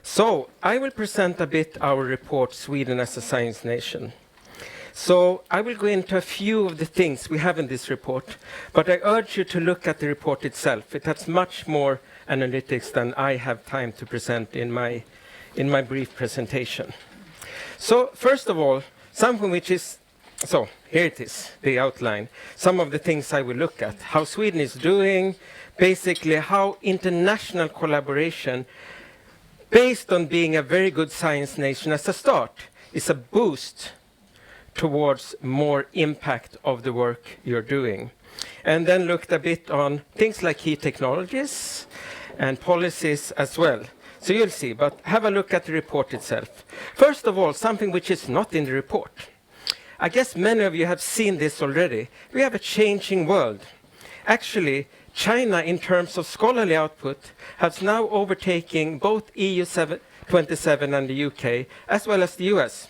So I will present a bit our report, Sweden as a Science Nation. So I will go into a few of the things we have in this report, but I urge you to look at the report itself. It has much more analytics than I have time to present in my brief presentation. So first of all, something which is, so here it is, the outline. Some of the things I will look at, how Sweden is doing, basically how international collaboration, based on being a very good science nation as a start, is a boost towards more impact of the work you're doing. And then looked a bit on things like key technologies and policies as well. So you'll see, but have a look at the report itself. First of all, something which is not in the report. I guess many of you have seen this already. We have a changing world. Actually, China, in terms of scholarly output, has now overtaken both EU 27 and the UK, as well as the US.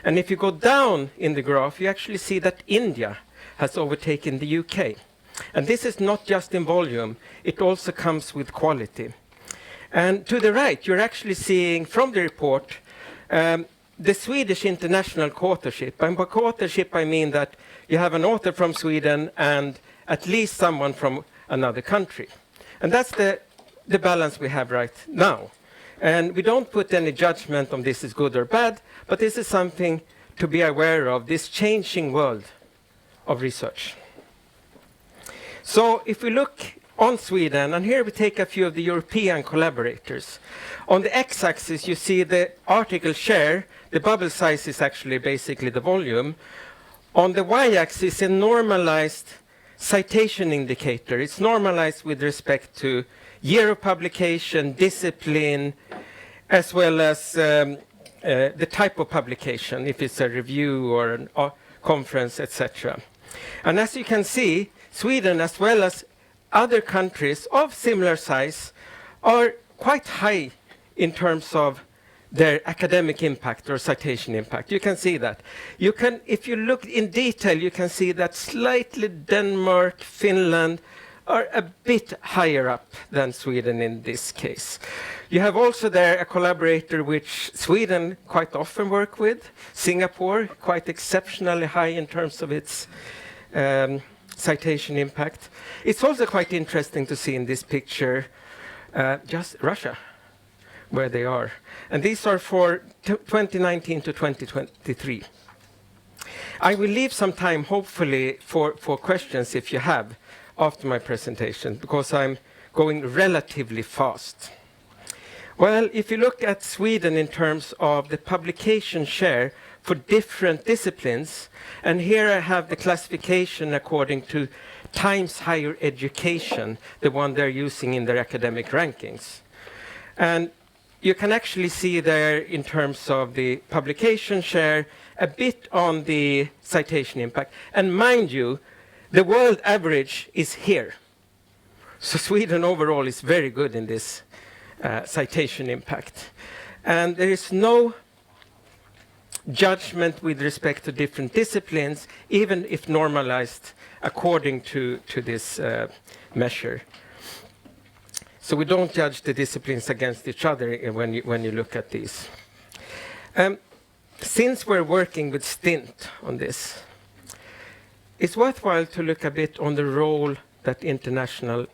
And if you go down in the graph, you actually see that India has overtaken the UK. And this is not just in volume, it also comes with quality. And to the right, you're actually seeing from the report the Swedish international co-authorship. And by co-authorship, I mean that you have an author from Sweden and at least someone from another country. And that's the balance we have right now. And we don't put any judgment on this is good or bad, but this is something to be aware of, this changing world of research. So if we look on Sweden, and here we take a few of the European collaborators. On the x-axis, you see the article share. The bubble size is actually basically the volume. On the y-axis, a normalized citation indicator. It's normalized with respect to year of publication, discipline, as well as the type of publication, if it's a review or a conference, etc. And as you can see, Sweden, as well as other countries of similar size, are quite high in terms of their academic impact or citation impact. You can see that. You can, if you look in detail, you can see that slightly Denmark, Finland are a bit higher up than Sweden in this case. You have also there a collaborator which Sweden quite often work with, Singapore, quite exceptionally high in terms of its citation impact. It's also quite interesting to see in this picture just Russia, where they are. And these are for 2019 to 2023. I will leave some time, hopefully, for questions if you have after my presentation, because I'm going relatively fast. Well, if you look at Sweden in terms of the publication share for different disciplines, and here I have the classification according to Times Higher Education, the one they're using in their academic rankings. And you can actually see there in terms of the publication share a bit on the citation impact. And mind you, the world average is here. So Sweden overall is very good in this citation impact. And there is no judgment with respect to different disciplines, even if normalized according to this measure. So we don't judge the disciplines against each other when you look at these. Since we're working with STINT on this, it's worthwhile to look a bit on the role that international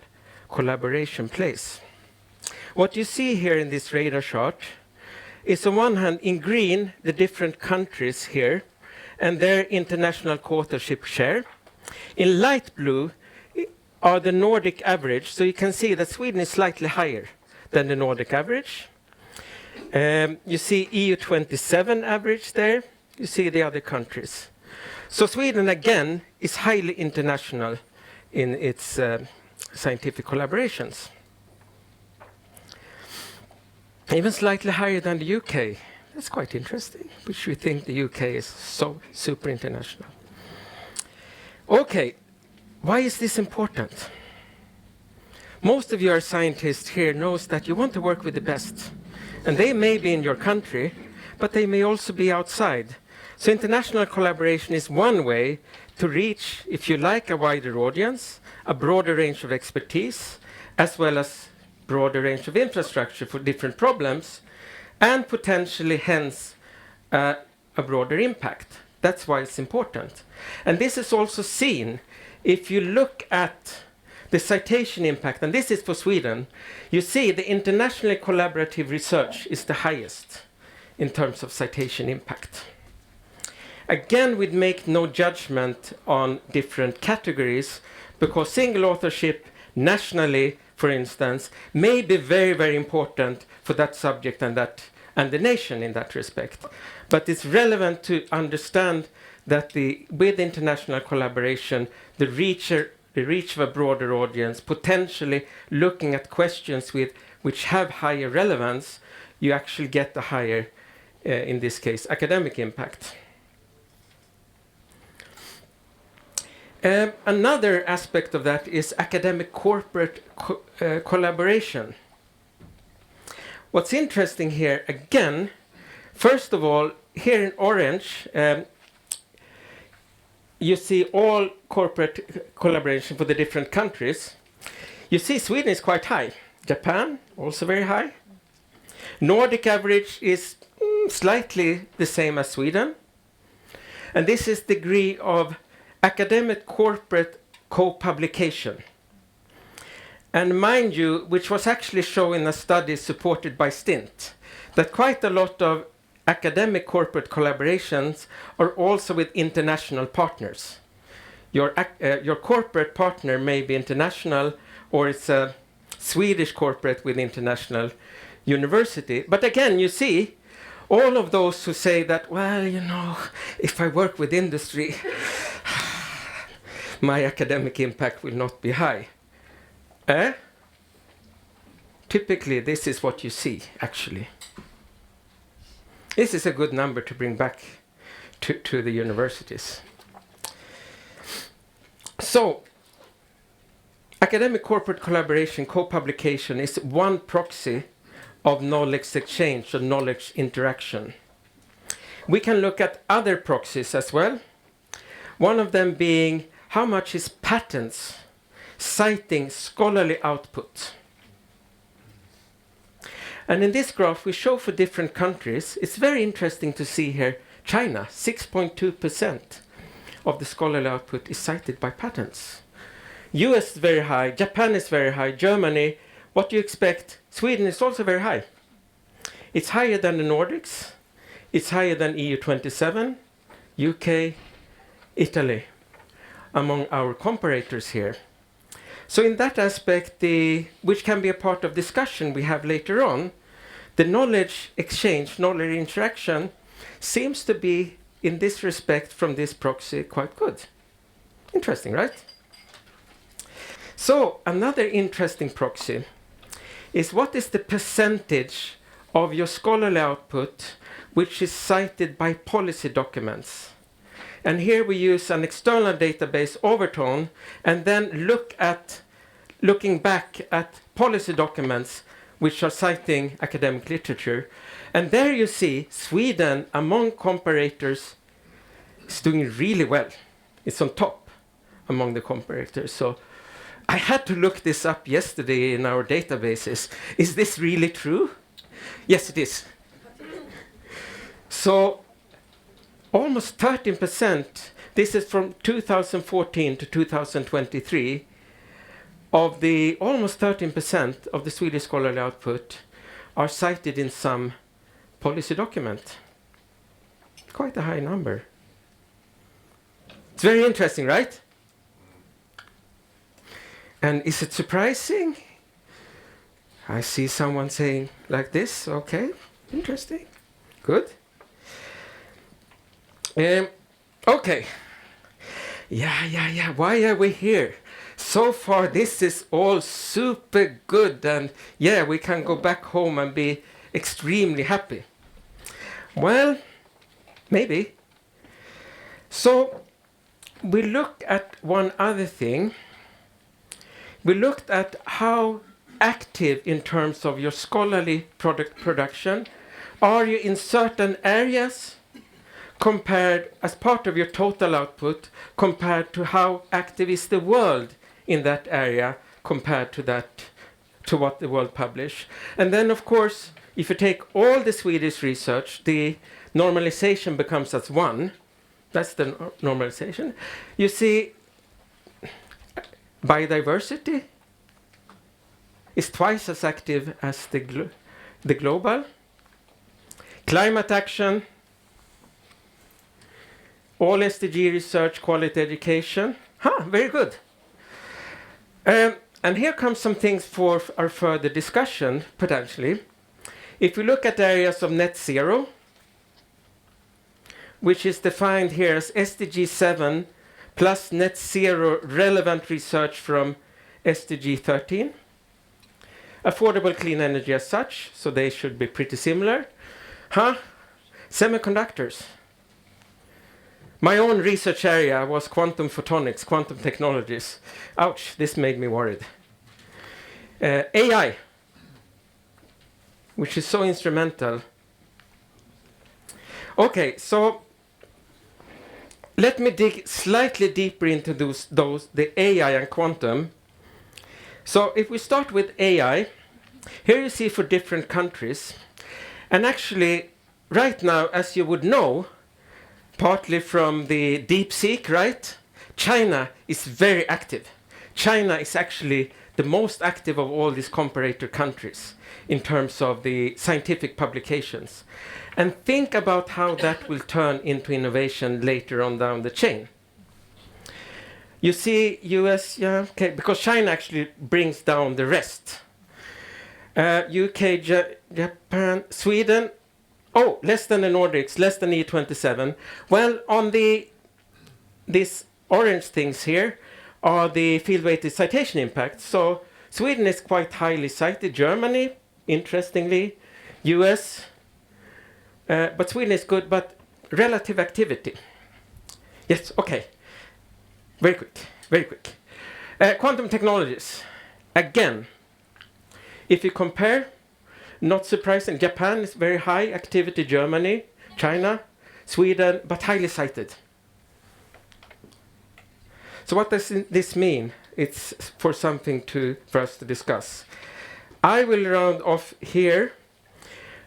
collaboration plays. What you see here in this radar chart is on one hand in green the different countries here and their international co-authorship share. In light blue are the Nordic average, so you can see that Sweden is slightly higher than the Nordic average. You see EU 27 average there, you see the other countries. So Sweden again is highly international in its scientific collaborations. Even slightly higher than the UK. That's quite interesting, which we think the UK is so super international. Okay, why is this important? Most of you are scientists here knows that you want to work with the best. And they may be in your country, but they may also be outside. So international collaboration is one way to reach, if you like, a wider audience, a broader range of expertise, as well as broader range of infrastructure for different problems, and potentially hence a broader impact. That's why it's important. And this is also seen if you look at the citation impact, and this is for Sweden. You see the internationally collaborative research is the highest in terms of citation impact. Again, we'd make no judgment on different categories, because single authorship nationally, for instance, may be very, very important for that subject and the nation in that respect. But it's relevant to understand that with international collaboration, the reach of a broader audience, potentially looking at questions which have higher relevance, you actually get a higher, in this case, academic impact. Another aspect of that is academic corporate collaboration. What's interesting here, again, first of all, here in orange, you see all corporate collaboration for the different countries. You see Sweden is quite high. Japan, also very high. Nordic average is slightly the same as Sweden. And this is degree of academic corporate co-publication. And mind you, which was actually shown in a study supported by STINT, that quite a lot of academic corporate collaborations are also with international partners. Your corporate partner may be international, or it's a Swedish corporate with international university. But again, you see, all of those who say that, well, you know, if I work with industry, my academic impact will not be high. Typically, this is what you see, actually. This is a good number to bring back to the universities. So, academic corporate collaboration, co-publication is one proxy of knowledge exchange or knowledge interaction. We can look at other proxies as well. One of them being how much is patents citing scholarly output. And in this graph, we show for different countries. It's very interesting to see here, China, 6.2% of the scholarly output is cited by patents. US is very high, Japan is very high, Germany, what do you expect? Sweden is also very high. It's higher than the Nordics, it's higher than EU27, UK, Italy, among our comparators here. So in that aspect, which can be a part of discussion we have later on, the knowledge exchange, knowledge interaction, seems to be, in this respect, from this proxy, quite good. Interesting, right? So another interesting proxy is what is the percentage of your scholarly output which is cited by policy documents. And here we use an external database, Overtone, and then looking back at policy documents which are citing academic literature. And there you see Sweden, among comparators, is doing really well. It's on top among the comparators. So I had to look this up yesterday in our databases. Is this really true? Yes, it is. So almost 13%, this is from 2014 to 2023, of the almost 13% of the Swedish scholarly output are cited in some policy document. Quite a high number. It's very interesting, right? And is it surprising? I see someone saying like this. Okay, interesting. Good. Okay. Yeah. Why are we here? So far, this is all super good, and yeah, we can go back home and be extremely happy. Well, maybe. So, we look at one other thing. We looked at how active in terms of your scholarly production are you in certain areas compared as part of your total output compared to how active is the world in that area compared to to what the world publish. And then, of course, if you take all the Swedish research, the normalization becomes as 1. That's the normalization. You see, biodiversity is twice as active as the global. Climate action, all SDG research, quality education. Very good. And here comes some things for our further discussion, potentially. If we look at areas of net zero, which is defined here as SDG 7 plus net zero relevant research from SDG 13. Affordable clean energy as such, so they should be pretty similar. Semiconductors. My own research area was quantum photonics, quantum technologies. Ouch, this made me worried. AI, which is so instrumental. Okay, so let me dig slightly deeper into the AI and quantum. So if we start with AI, here you see for different countries. And actually, right now, as you would know, partly from the DeepSeek, right? China is very active. China is actually the most active of all these comparator countries in terms of the scientific publications. And think about how that will turn into innovation later on down the chain. You see US, because China actually brings down the rest. UK, Japan, Sweden, less than the Nordics, less than E27. Well, on these orange things here are the field-weighted citation impacts. So Sweden is quite highly cited. Germany, interestingly, US, but Sweden is good, but relative activity. Yes, okay. Very quick, very quick. Quantum technologies. Again, if you compare, not surprising, Japan is very high activity, Germany, China, Sweden, but highly cited. So what does this mean? It's for something for us to discuss. I will round off here.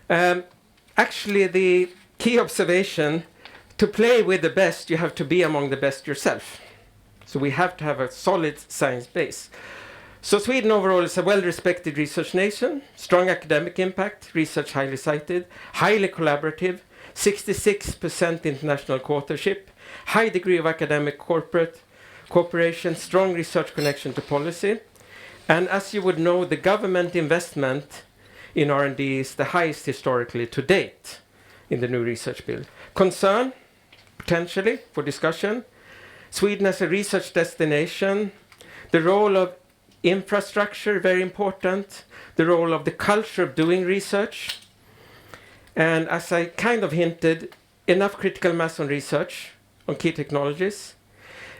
Actually, the key observation, to play with the best, you have to be among the best yourself. So we have to have a solid science base. So Sweden overall is a well-respected research nation, strong academic impact, research highly cited, highly collaborative, 66% international co-authorship, high degree of academic corporate cooperation, strong research connection to policy. And as you would know, the government investment in R&D is the highest historically to date in the new research bill. Concern, potentially, for discussion. Sweden as a research destination. The role of infrastructure, very important. The role of the culture of doing research. And as I kind of hinted, enough critical mass on research on key technologies.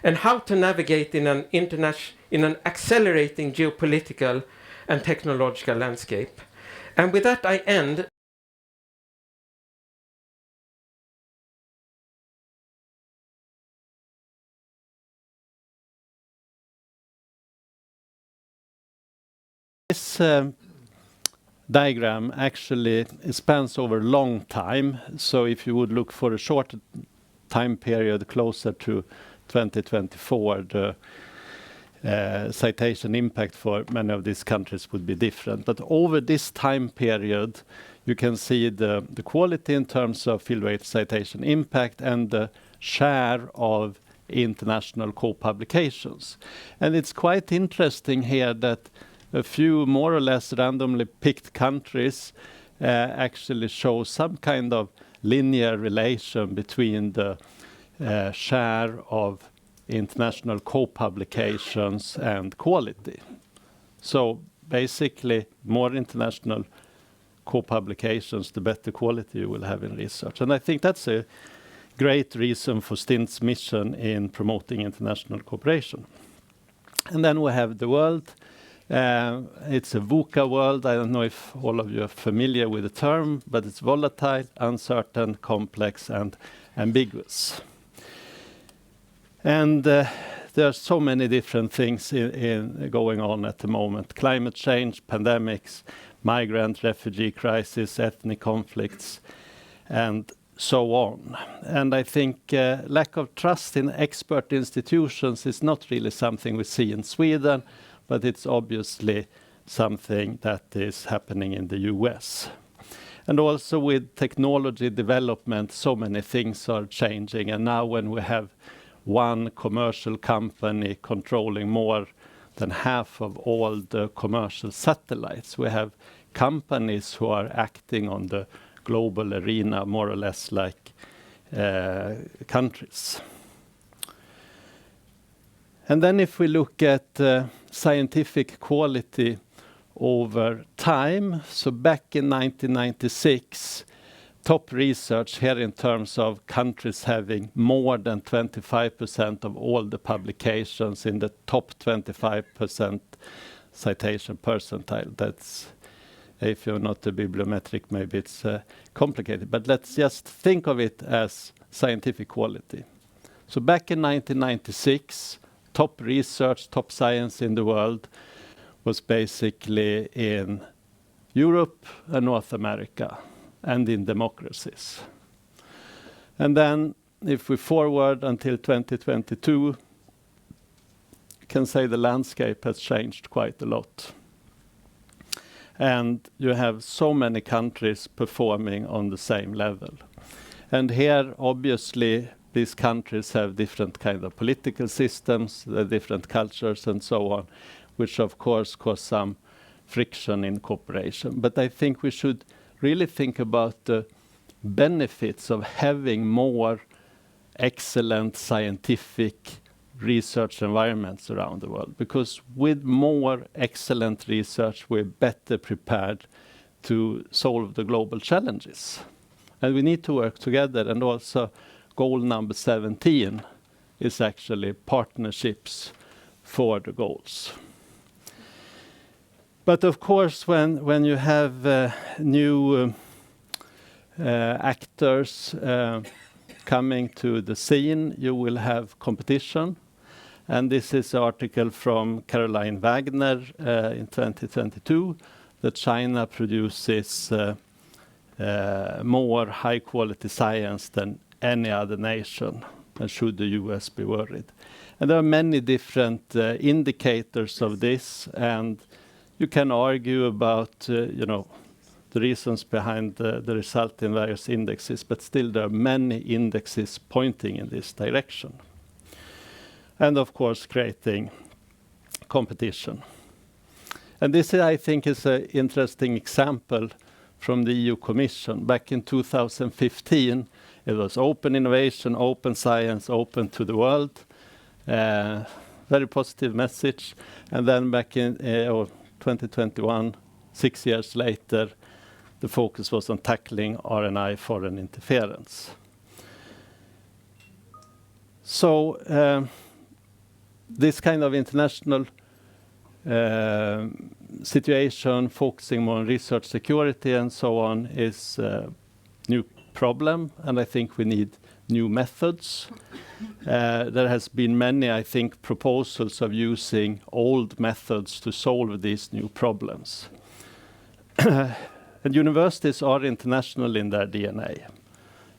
And how to navigate in an accelerating geopolitical and technological landscape. And with that, I end. This diagram actually spans over a long time. So if you would look for a short time period closer to 2024, the citation impact for many of these countries would be different. But over this time period, you can see the quality in terms of field weight citation impact and the share of international co-publications. And it's quite interesting here that a few more or less randomly picked countries actually show some kind of linear relation between the share of international co-publications and quality. So basically, more international co-publications, the better quality you will have in research. And I think that's a great reason for STINT's mission in promoting international cooperation. And then we have the world. It's a VUCA world. I don't know if all of you are familiar with the term, but it's volatile, uncertain, complex, and ambiguous. And there are so many different things going on at the moment. Climate change, pandemics, migrant, refugee crisis, ethnic conflicts, and so on. And I think lack of trust in expert institutions is not really something we see in Sweden, but it's obviously something that is happening in the US. And also with technology development, so many things are changing. And now when we have one commercial company controlling more than half of all the commercial satellites, we have companies who are acting on the global arena more or less like countries. And then if we look at scientific quality over time, so back in 1996, top research here in terms of countries having more than 25% of all the publications in the top 25% citation percentile. That's, if you're not a bibliometric, maybe it's complicated, but let's just think of it as scientific quality. So back in 1996, top research, top science in the world was basically in Europe and North America and in democracies. And then if we forward until 2022, you can say the landscape has changed quite a lot. And you have so many countries performing on the same level. And here, obviously, these countries have different kind of political systems, different cultures and so on, which of course cause some friction in cooperation. But I think we should really think about the benefits of having more excellent scientific research environments around the world. Because with more excellent research, we're better prepared to solve the global challenges. And we need to work together. And also goal number 17 is actually partnerships for the goals. But of course, when you have new actors coming to the scene, you will have competition. And this is an article from Caroline Wagner in 2022, that China produces more high-quality science than any other nation, and should the US be worried. And there are many different indicators of this, and you can argue about the reasons behind the result in various indexes, but still there are many indexes pointing in this direction. And of course, creating competition. And this, I think, is an interesting example from the EU Commission. Back in 2015, it was open innovation, open science, open to the world. Very positive message. And then back in 2021, 6 years later, the focus was on tackling RNI foreign interference. So this kind of international situation, focusing more on research security and so on, is a new problem, and I think we need new methods. There has been many, I think, proposals of using old methods to solve these new problems. And universities are international in their DNA.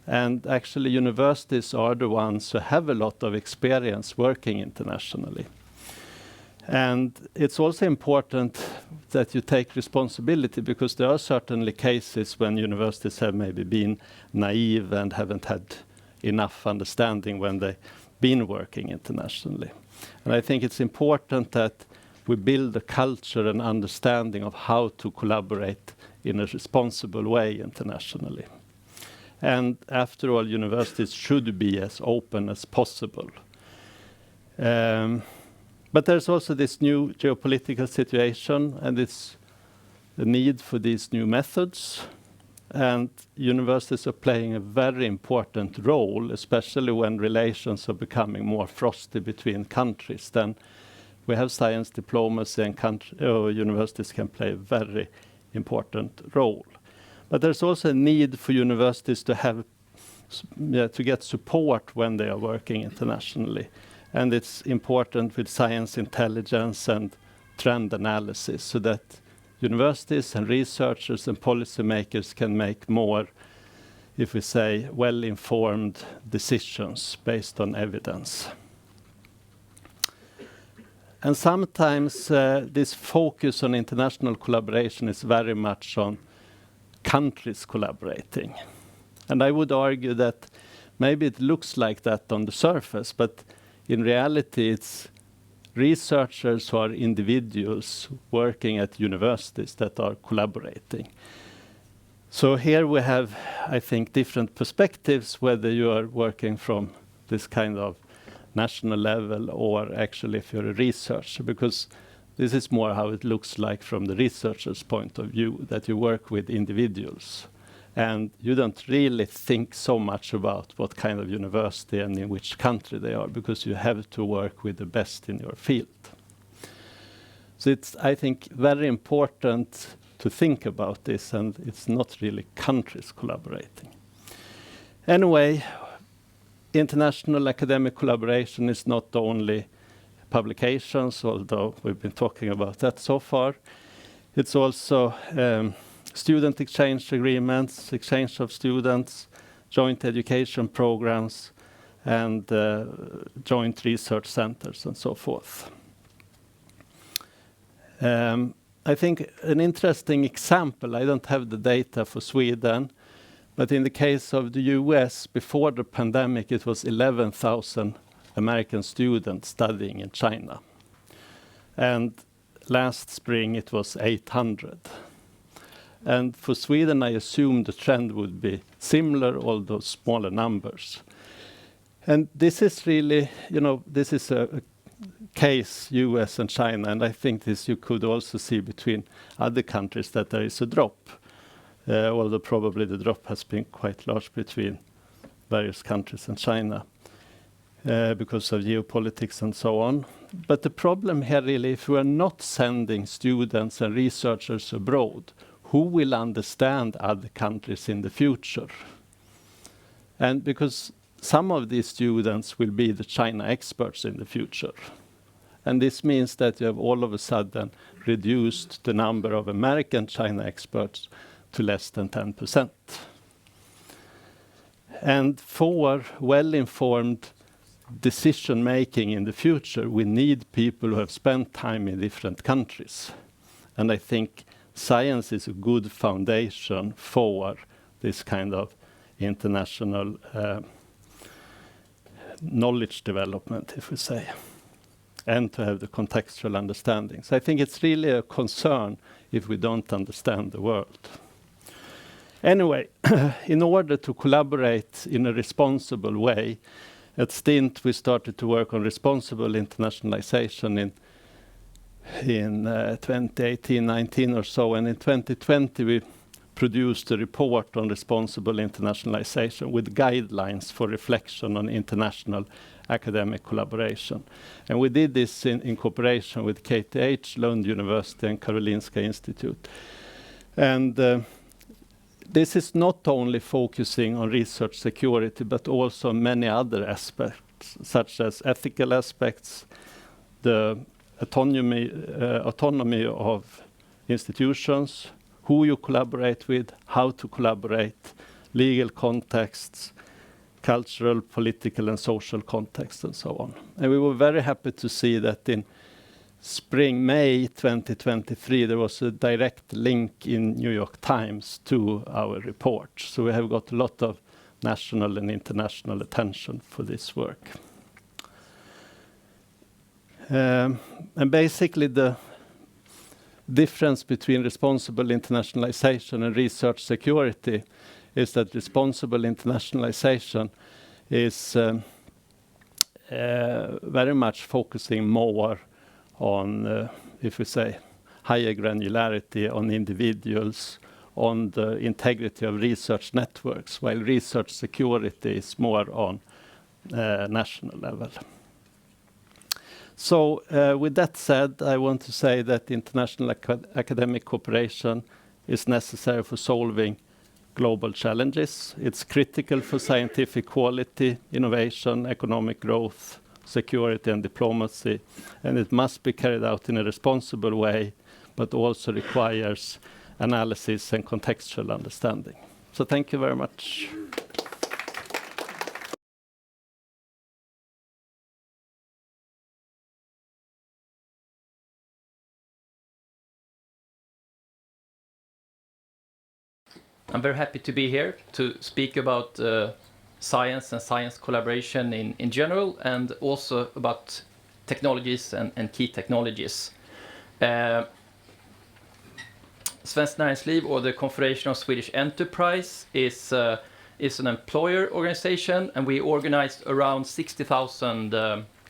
And actually, universities are the ones who have a lot of experience working internationally. And it's also important that you take responsibility, because there are certainly cases when universities have maybe been naive and haven't had enough understanding when they've been working internationally. And I think it's important that we build a culture and understanding of how to collaborate in a responsible way internationally. And after all, universities should be as open as possible. But there's also this new geopolitical situation, and it's the need for these new methods. And universities are playing a very important role, especially when relations are becoming more frosty between countries. Then we have science diplomacy, and universities can play a very important role. But there's also a need for universities to have to get support when they are working internationally. and it's important with science intelligence and trend analysis so that universities and researchers and policymakers can make more, if we say, well-informed decisions based on evidence. And sometimes this focus on international collaboration is very much on countries collaborating. And I would argue that maybe it looks like that on the surface, but in reality it's researchers who are individuals working at universities that are collaborating. So here we have, I think, different perspectives, whether you are working from this kind of national level or actually if you're a researcher, because this is more how it looks like from the researcher's point of view, that you work with individuals. And you don't really think so much about what kind of university and in which country they are, because you have to work with the best in your field. So it's, I think, very important to think about this, and it's not really countries collaborating. Anyway, international academic collaboration is not only publications, although we've been talking about that so far. It's also student exchange agreements, exchange of students, joint education programs, and joint research centers, and so forth. I think an interesting example, I don't have the data for Sweden, but in the case of the US, before the pandemic, it was 11,000 American students studying in China. And last spring, it was 800. And for Sweden, I assume the trend would be similar, although smaller numbers. And this is really, you know, this is a case, US and China, and I think this you could also see between other countries, that there is a drop. Although probably the drop has been quite large between various countries and China because of geopolitics and so on. But the problem here really, if we are not sending students and researchers abroad, who will understand other countries in the future? And because some of these students will be the China experts in the future. And this means that you have all of a sudden reduced the number of American China experts to less than 10%. And for well-informed decision-making in the future, we need people who have spent time in different countries. And I think science is a good foundation for this kind of international knowledge development, if we say, and to have the contextual understanding. So I think it's really a concern if we don't understand the world. Anyway, in order to collaborate in a responsible way, at STINT we started to work on responsible internationalization in 2018-19 or so, and in 2020 we produced a report on responsible internationalization with guidelines for reflection on international academic collaboration. And we did this in cooperation with KTH, Lund University, and Karolinska Institute. And this is not only focusing on research security, but also many other aspects, such as ethical aspects, the autonomy of institutions, who you collaborate with, how to collaborate, legal contexts, cultural, political, and social contexts, and so on. And we were very happy to see that in May 2023, there was a direct link in New York Times to our report. So we have got a lot of national and international attention for this work. And basically the difference between responsible internationalization and research security is that responsible internationalization is very much focusing more on, if we say, higher granularity on individuals, on the integrity of research networks, while research security is more on national level. So with that said, I want to say that international academic cooperation is necessary for solving global challenges. It's critical for scientific quality, innovation, economic growth, security and diplomacy, and it must be carried out in a responsible way, but also requires analysis and contextual understanding. So thank you very much. I'm very happy to be here to speak about science and science collaboration in general, and also about technologies and key technologies. Svenskt Näringsliv, or the Confederation of Swedish Enterprise, is an employer organization, and we organized around 60,000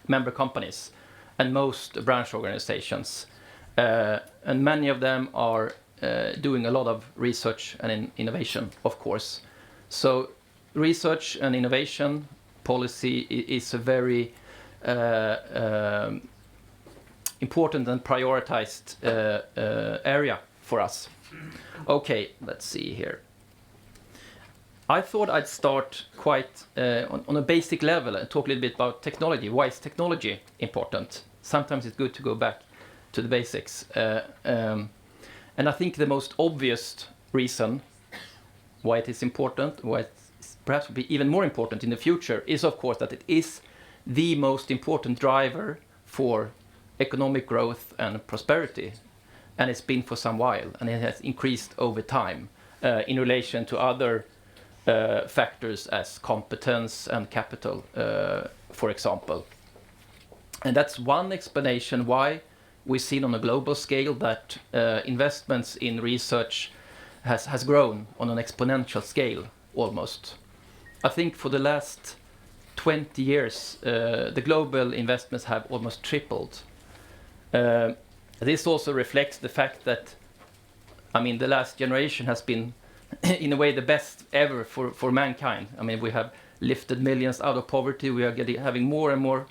member companies and most branch organizations. And many of them are doing a lot of research and innovation, of course. So research and innovation policy is a very important and prioritized area for us. Okay, let's see here. I thought I'd start quite on a basic level and talk a little bit about technology. Why is technology important? Sometimes it's good to go back to the basics. And I think the most obvious reason why it is important, why it perhaps will be even more important in the future, is of course that it is the most important driver for economic growth and prosperity. And it's been for some while, and it has increased over time in relation to other factors as competence and capital, for example. And that's one explanation why we've seen on a global scale that investments in research has grown on an exponential scale, almost. I think for the last 20 years, the global investments have almost tripled. This also reflects the fact that, I mean, the last generation has been, in a way, the best ever for mankind. I mean, we have lifted millions out of poverty. We are having more and more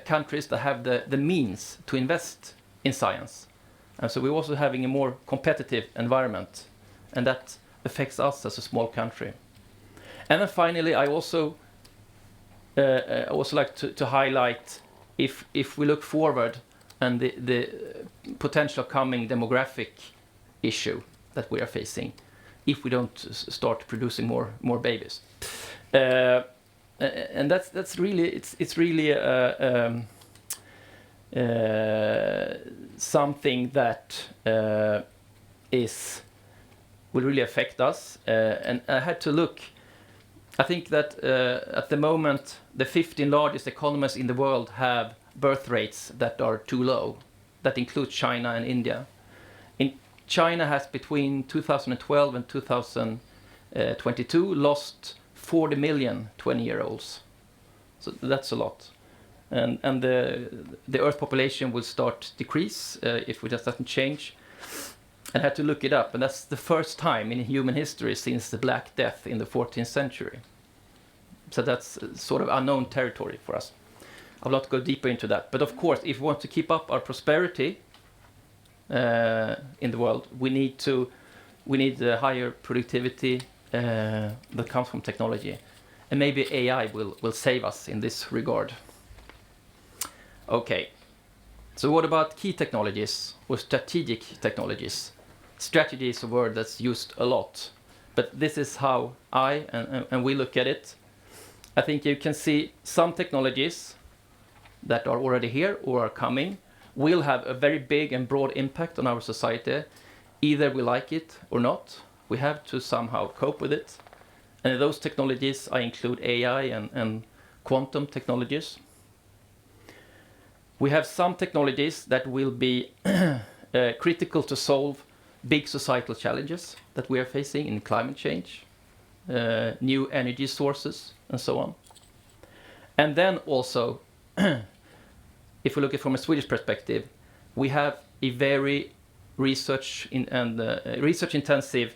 countries that have the means to invest in science. And so we're also having a more competitive environment, and that affects us as a small country. And then finally, I also like to highlight, if we look forward, and the potential coming demographic issue that we are facing if we don't start producing more babies. And that's really, it's really something that will really affect us. And I had to look. I think that at the moment, the 15 largest economies in the world have birth rates that are too low. That includes China and India. China has, between 2012 and 2022, lost 40 million 20-year-olds. So that's a lot. And the Earth population will start to decrease if it just doesn't change. I had to look it up, and that's the first time in human history since the Black Death in the 14th century. So that's sort of unknown territory for us. I will not go deeper into that. But of course, if we want to keep up our prosperity in the world, we need higher productivity that comes from technology. And maybe AI will save us in this regard. Okay, so what about key technologies or strategic technologies? Strategy is a word that's used a lot, but this is how I and we look at it. I think you can see some technologies that are already here or are coming will have a very big and broad impact on our society. Either we like it or not, we have to somehow cope with it. And in those technologies, I include AI and quantum technologies. We have some technologies that will be critical to solve big societal challenges that we are facing in climate change, new energy sources, and so on. And then also, if we look at it from a Swedish perspective, we have a very research-intensive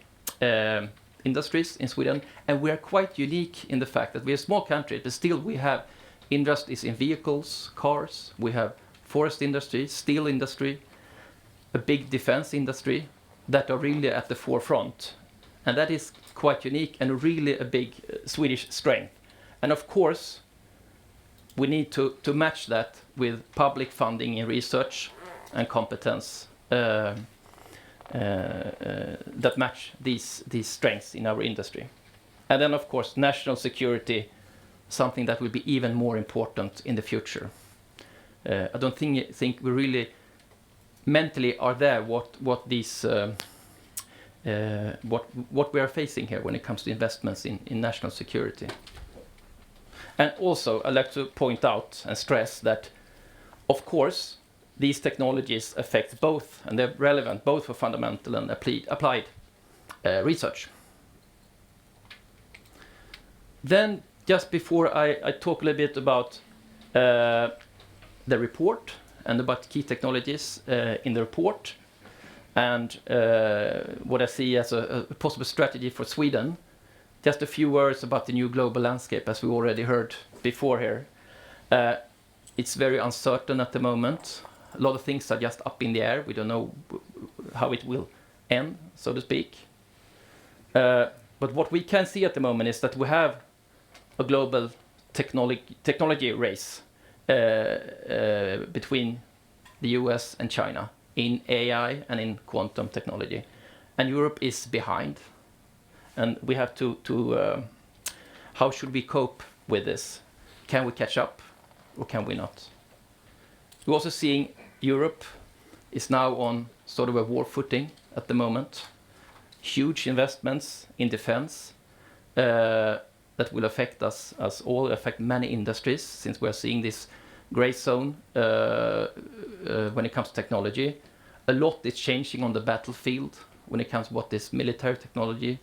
industries in Sweden, and we are quite unique in the fact that we are a small country, but still we have industries in vehicles, cars, we have forest industry, steel industry, a big defense industry that are really at the forefront. And that is quite unique and really a big Swedish strength. And of course, we need to match that with public funding in research and competence that match these strengths in our industry. And then, of course, national security, something that will be even more important in the future. I don't think we really mentally are there what we are facing here when it comes to investments in national security. And also, I'd like to point out and stress that, of course, these technologies affect both, and they're relevant both for fundamental and applied research. Then, just before I talk a little bit about the report and about key technologies in the report, and what I see as a possible strategy for Sweden, just a few words about the new global landscape, as we already heard before here. It's very uncertain at the moment. A lot of things are just up in the air. We don't know how it will end, so to speak. But what we can see at the moment is that we have a global technology race between the US and China in AI and in quantum technology. And Europe is behind. And we have to how should we cope with this? Can we catch up or can we not? We're also seeing Europe is now on sort of a war footing at the moment. Huge investments in defense that will affect us all, affect many industries, since we're seeing this gray zone when it comes to technology. A lot is changing on the battlefield when it comes to what is military technology.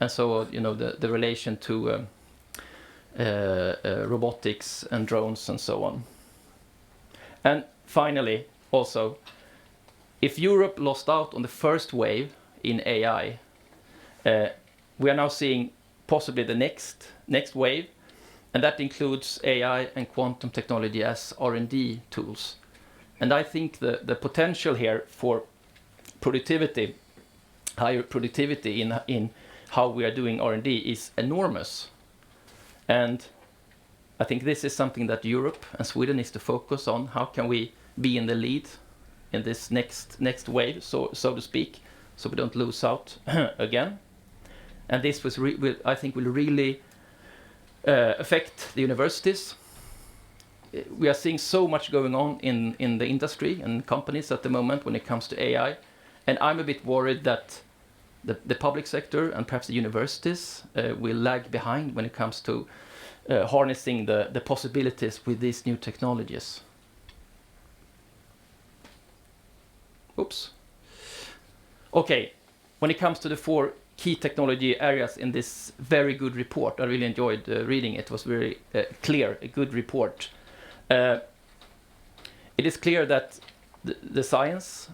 And so, you know, the relation to robotics and drones and so on. And finally, also, if Europe lost out on the first wave in AI, we are now seeing possibly the next wave, and that includes AI and quantum technology as R&D tools. And I think the potential here for productivity, higher productivity in how we are doing R&D is enormous. And I think this is something that Europe and Sweden needs to focus on. How can we be in the lead in this next wave, so to speak, so we don't lose out again? And this I think will really affect the universities. We are seeing so much going on in the industry and companies at the moment when it comes to AI. And I'm a bit worried that the public sector and perhaps the universities will lag behind when it comes to harnessing the possibilities with these new technologies. Oops. Okay, when it comes to the 4 key technology areas in this very good report, I really enjoyed reading it. It was very clear, a good report. It is clear that the science,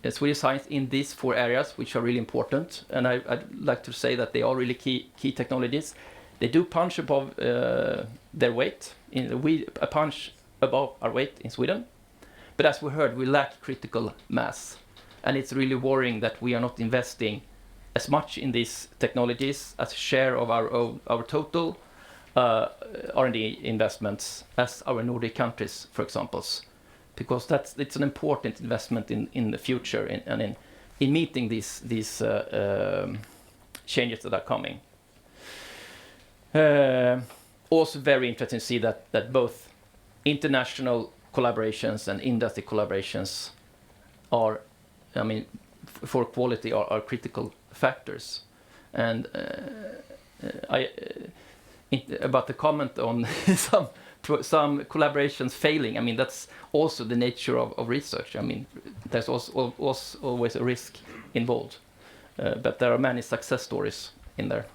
Swedish science in these 4 areas, which are really important, and I'd like to say that they are really key technologies. They do punch above their weight. We punch above our weight in Sweden. But as we heard, we lack critical mass. And it's really worrying that we are not investing as much in these technologies as a share of our total R&D investments as our Nordic countries, for example. Because it's an important investment in the future and in meeting these changes that are coming. Also very interesting to see that both international collaborations and industry collaborations are, I mean, for quality are critical factors. And about the comment on some collaborations failing, I mean, that's also the nature of research. I mean, there's also always a risk involved, but there are many success stories in there.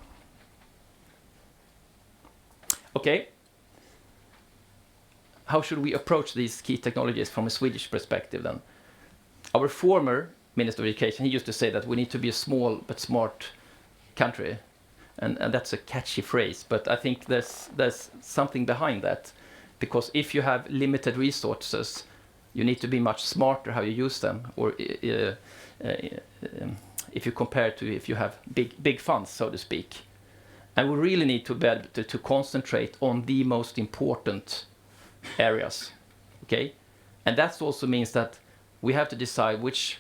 Okay. How should we approach these key technologies from a Swedish perspective then? Our former Minister of Education, he used to say that we need to be a small but smart country. And that's a catchy phrase, but I think there's something behind that. Because if you have limited resources, you need to be much smarter how you use them. Or if you compare to if you have big funds, so to speak. And we really need to be able to concentrate on the most important areas. Okay, and that also means that we have to decide which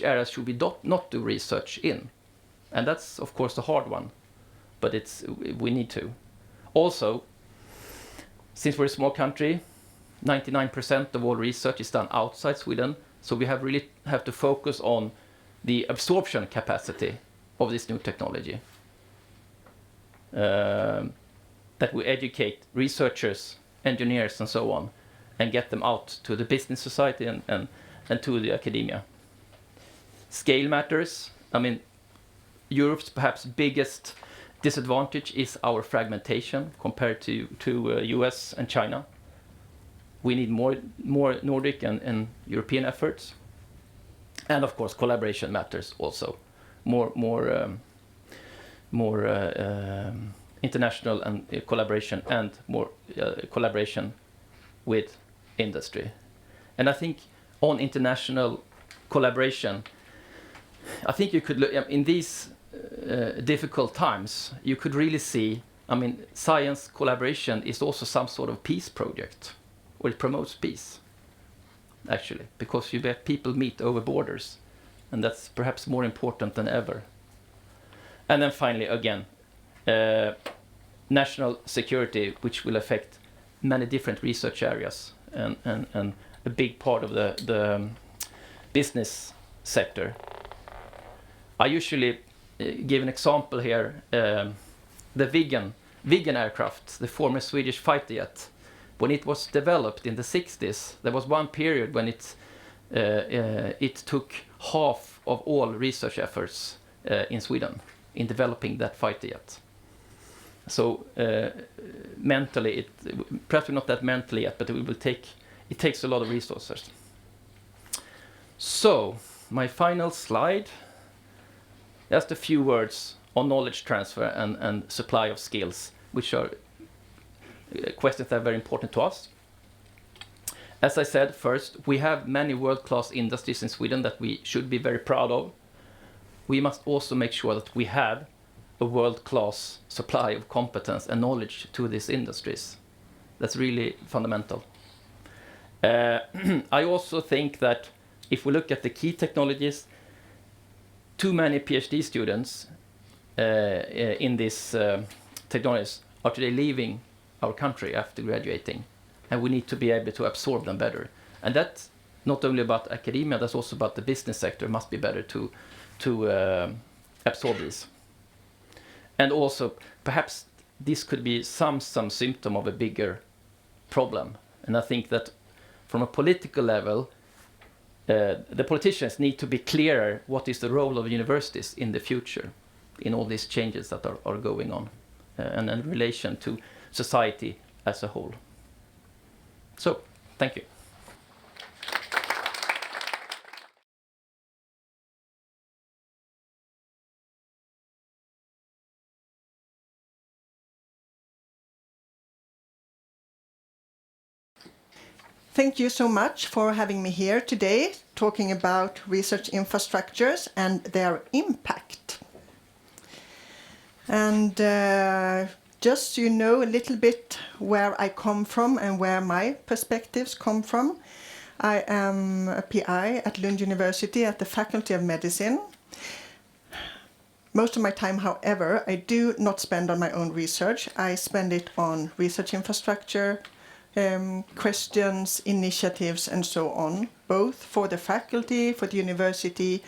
areas should we not do research in, and that's of course the hard one, but we need to. Also, since we're a small country, 99% of all research is done outside Sweden, so we really have to focus on the absorption capacity of this new technology. That we educate researchers, engineers, and so on, and get them out to the business society and to the academia. Scale matters. I mean, Europe's perhaps biggest disadvantage is our fragmentation compared to US and China. We need more Nordic and European efforts. And of course, collaboration matters also. More international and collaboration, and more collaboration with industry. And I think on international collaboration, I think you could look in these difficult times. You could really see. I mean, science collaboration is also some sort of peace project, or it promotes peace. Actually, because you let people meet over borders, and that's perhaps more important than ever. And then finally, again, national security, which will affect many different research areas, and a big part of the business sector. I usually give an example here. The Viggen aircraft, the former Swedish fighter jet, when it was developed in the 60s, there was one period when it took half of all research efforts in Sweden in developing that fighter jet. So mentally, perhaps not that mentally yet, but it takes a lot of resources. So my final slide, just a few words on knowledge transfer and supply of skills, which are questions that are very important to us. As I said, first, we have many world-class industries in Sweden that we should be very proud of. We must also make sure that we have a world-class supply of competence and knowledge to these industries. That's really fundamental. I also think that if we look at the key technologies, too many PhD students in these technologies are today leaving our country after graduating, and we need to be able to absorb them better. And that's not only about academia, that's also about the business sector. Must be better to absorb these. And also, perhaps this could be some symptom of a bigger problem. And I think that from a political level, the politicians need to be clearer what is the role of universities in the future, in all these changes that are going on, and in relation to society as a whole. So, thank you. Thank you so much for having me here today, talking about research infrastructures and their impact. And just so you know a little bit where I come from and where my perspectives come from, I am a PI at Lund University at the Faculty of Medicine. Most of my time, however, I do not spend on my own research. I spend it on research infrastructure, questions, initiatives, and so on, both for the faculty, for the university,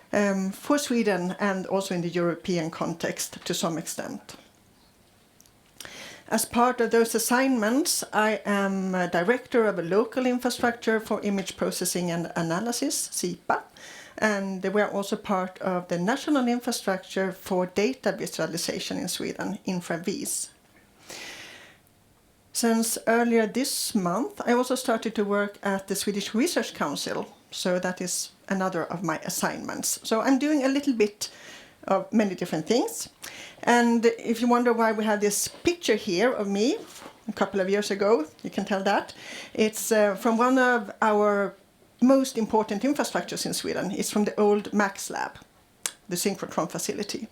for Sweden, and also in the European context to some extent. As part of those assignments, I am a director of a local infrastructure for image processing and analysis, SIPA, and we are also part of the national infrastructure for data visualization in Sweden, InfraVis. Since earlier this month, I also started to work at the Swedish Research Council, so that is another of my assignments. So I'm doing a little bit of many different things. And if you wonder why we have this picture here of me a couple of years ago, you can tell that. It's from one of our most important infrastructures in Sweden. It's from the old Max lab, the synchrotron facility.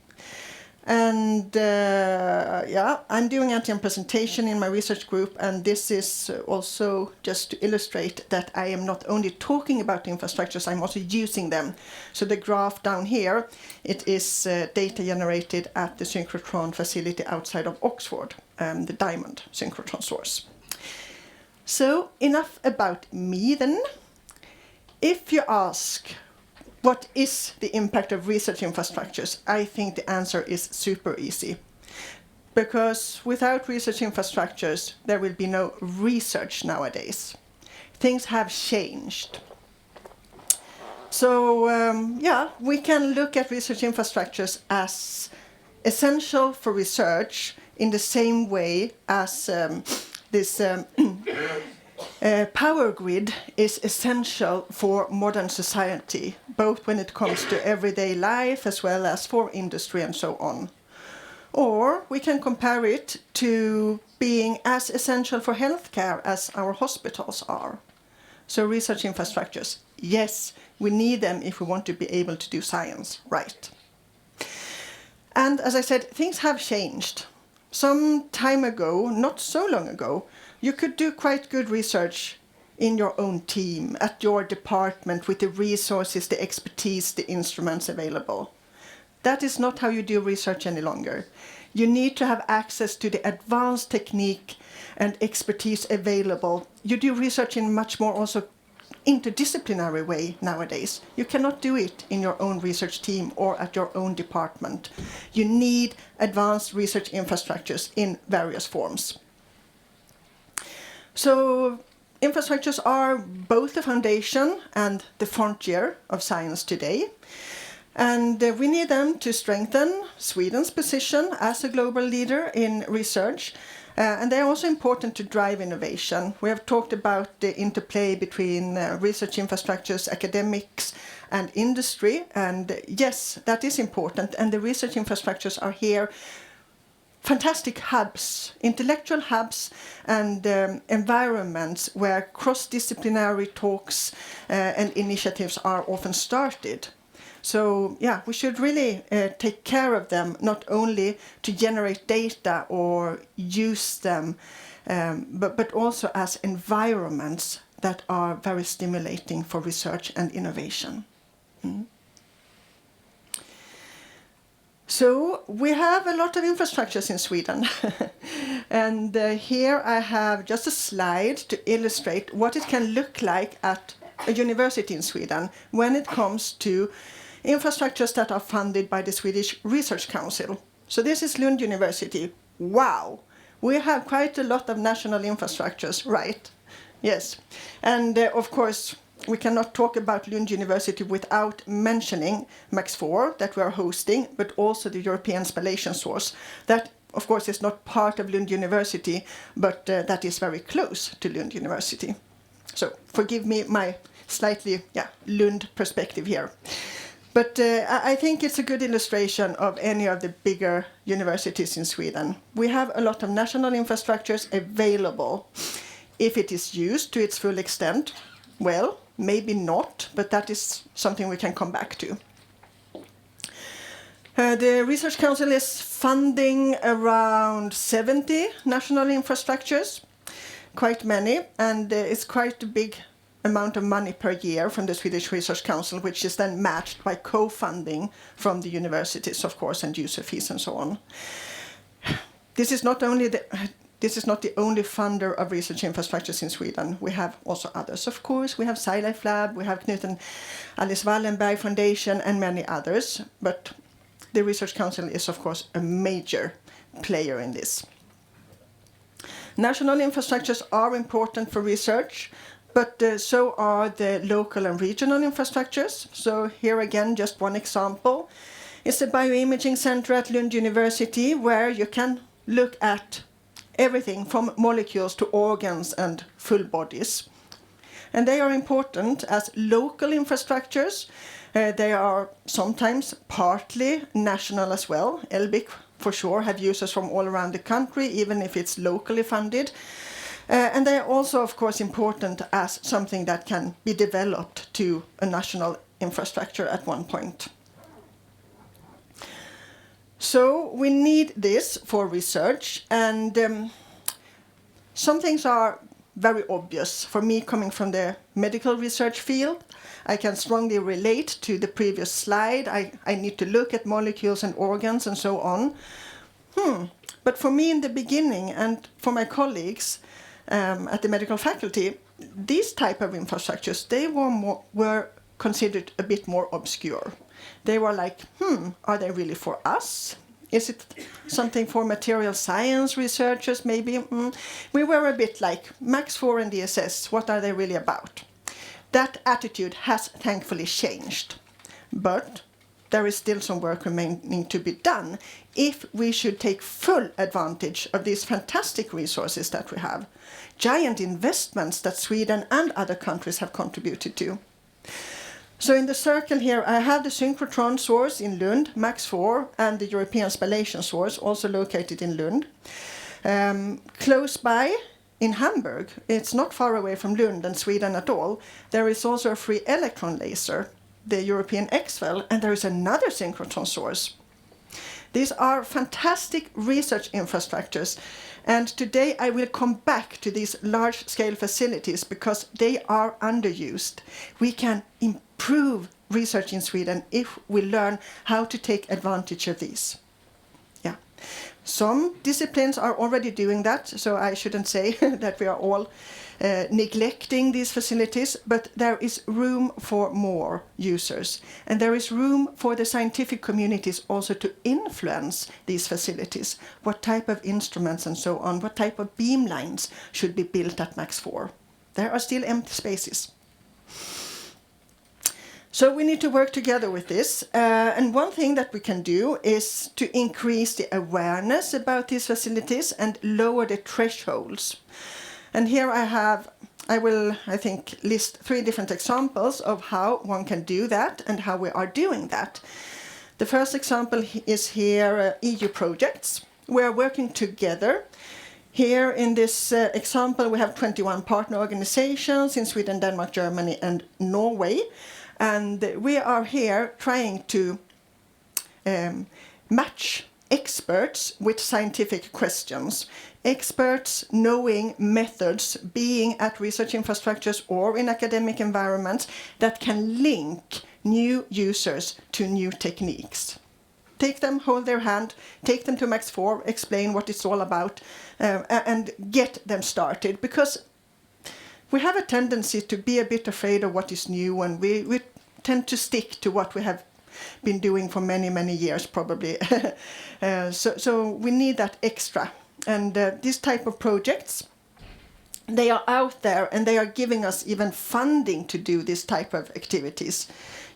And yeah, I'm doing anti-M presentation in my research group, and this is also just to illustrate that I am not only talking about the infrastructures, I'm also using them. So the graph down here, it is data generated at the synchrotron facility outside of Oxford, the Diamond synchrotron source. So enough about me then. If you ask, what is the impact of research infrastructures? I think the answer is super easy. Because without research infrastructures, there will be no research nowadays. Things have changed. So yeah, we can look at research infrastructures as essential for research in the same way as this power grid is essential for modern society, both when it comes to everyday life as well as for industry and so on. Or we can compare it to being as essential for healthcare as our hospitals are. So research infrastructures, yes, we need them if we want to be able to do science right. And as I said, things have changed. Some time ago, not so long ago, you could do quite good research in your own team, at your department, with the resources, the expertise, the instruments available. That is not how you do research any longer. You need to have access to the advanced technique and expertise available. You do research in much more also interdisciplinary way nowadays. You cannot do it in your own research team or at your own department. You need advanced research infrastructures in various forms. So infrastructures are both the foundation and the frontier of science today. And we need them to strengthen Sweden's position as a global leader in research. And they are also important to drive innovation. We have talked about the interplay between research infrastructures, academics, and industry. And yes, that is important. And the research infrastructures are here fantastic hubs, intellectual hubs, and environments where cross-disciplinary talks and initiatives are often started. So yeah, we should really take care of them, not only to generate data or use them, but also as environments that are very stimulating for research and innovation. Mm. So we have a lot of infrastructures in Sweden. And here I have just a slide to illustrate what it can look like at a university in Sweden when it comes to infrastructures that are funded by the Swedish Research Council. So this is Lund University. Wow! We have quite a lot of national infrastructures, right? Yes. And of course, we cannot talk about Lund University without mentioning MAX4 that we are hosting, but also the European Spallation Source. That, of course, is not part of Lund University, but that is very close to Lund University. So forgive me my slightly Lund perspective here. But I think it's a good illustration of any of the bigger universities in Sweden. We have a lot of national infrastructures available. If it is used to its full extent, well, maybe not, but that is something we can come back to. The Research Council is funding around 70 national infrastructures, quite many, and it's quite a big amount of money per year from the Swedish Research Council, which is then matched by co-funding from the universities, of course, and user fees and so on. This is not the only funder of research infrastructures in Sweden. We have also others, of course. We have SciLife Lab, we have Knut and Alice Wallenberg Foundation, and many others. But the Research Council is, of course, a major player in this. National infrastructures are important for research, but so are the local and regional infrastructures. So here again, just one example. It's the Bioimaging Center at Lund University, where you can look at everything from molecules to organs and full bodies. And they are important as local infrastructures. They are sometimes partly national as well. LBIC, for sure, have users from all around the country, even if it's locally funded. And they are also, of course, important as something that can be developed to a national infrastructure at one point. So we need this for research, and some things are very obvious. For me, coming from the medical research field, I can strongly relate to the previous slide. I need to look at molecules and organs and so on. But for me in the beginning, and for my colleagues at the medical faculty, these type of infrastructures, they were considered a bit more obscure. They were like, are they really for us? Is it something for material science researchers, maybe? We were a bit like, Max4 and DSS, what are they really about? That attitude has thankfully changed. But there is still some work remaining to be done if we should take full advantage of these fantastic resources that we have. Giant investments that Sweden and other countries have contributed to. So in the circle here, I have the synchrotron source in Lund, Max4, and the European spallation source, also located in Lund. Close by, in Hamburg, it's not far away from Lund and Sweden at all, there is also a free electron laser, the European XFEL, and there is another synchrotron source. These are fantastic research infrastructures, and today I will come back to these large-scale facilities because they are underused. We can improve research in Sweden if we learn how to take advantage of these. Yeah. Some disciplines are already doing that, so I shouldn't say that we are all neglecting these facilities, but there is room for more users, and there is room for the scientific communities also to influence these facilities. What type of instruments and so on, what type of beamlines should be built at Max4? There are still empty spaces. So we need to work together with this, and one thing that we can do is to increase the awareness about these facilities and lower the thresholds. And here I will, I think, list 3 different examples of how one can do that and how we are doing that. The first example is here, EU projects. We are working together. Here in this example, we have 21 partner organizations in Sweden, Denmark, Germany, and Norway. And we are here trying to match experts with scientific questions. Experts knowing methods, being at research infrastructures or in academic environments that can link new users to new techniques. Take them, hold their hand, take them to Max4, explain what it's all about, and get them started. Because we have a tendency to be a bit afraid of what is new, and we tend to stick to what we have been doing for many, many years, probably. So we need that extra. And these type of projects, they are out there and they are giving us even funding to do this type of activities.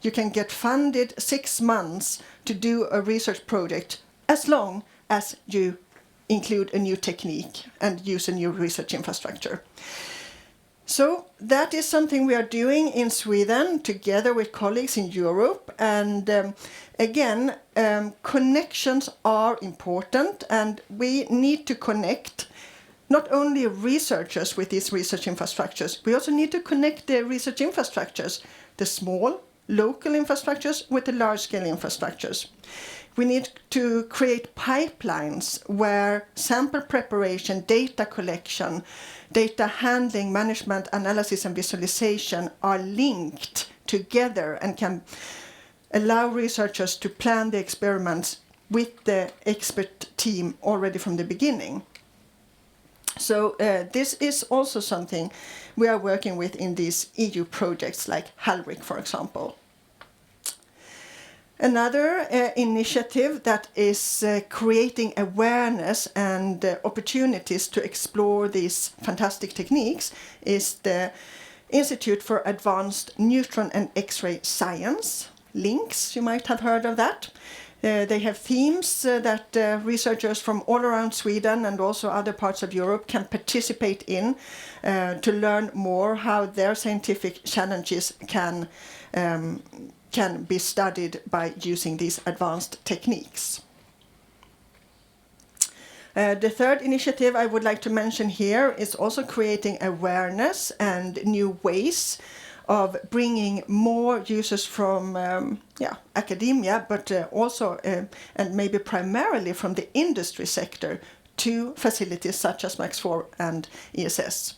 You can get funded 6 months to do a research project as long as you include a new technique and use a new research infrastructure. So that is something we are doing in Sweden together with colleagues in Europe. And again, connections are important, and we need to connect not only researchers with these research infrastructures, we also need to connect the research infrastructures, the small local infrastructures with the large-scale infrastructures. We need to create pipelines where sample preparation, data collection, data handling, management, analysis, and visualization are linked together and can allow researchers to plan the experiments with the expert team already from the beginning. So this is also something we are working with in these EU projects like HALRIC, for example. Another initiative that is creating awareness and opportunities to explore these fantastic techniques is the Institute for Advanced Neutron and X-ray Science, LINX, you might have heard of that. They have themes that researchers from all around Sweden and also other parts of Europe can participate in to learn more how their scientific challenges can be studied by using these advanced techniques. The third initiative I would like to mention here is also creating awareness and new ways of bringing more users from academia, but also and maybe primarily from the industry sector to facilities such as Max 4 and ESS.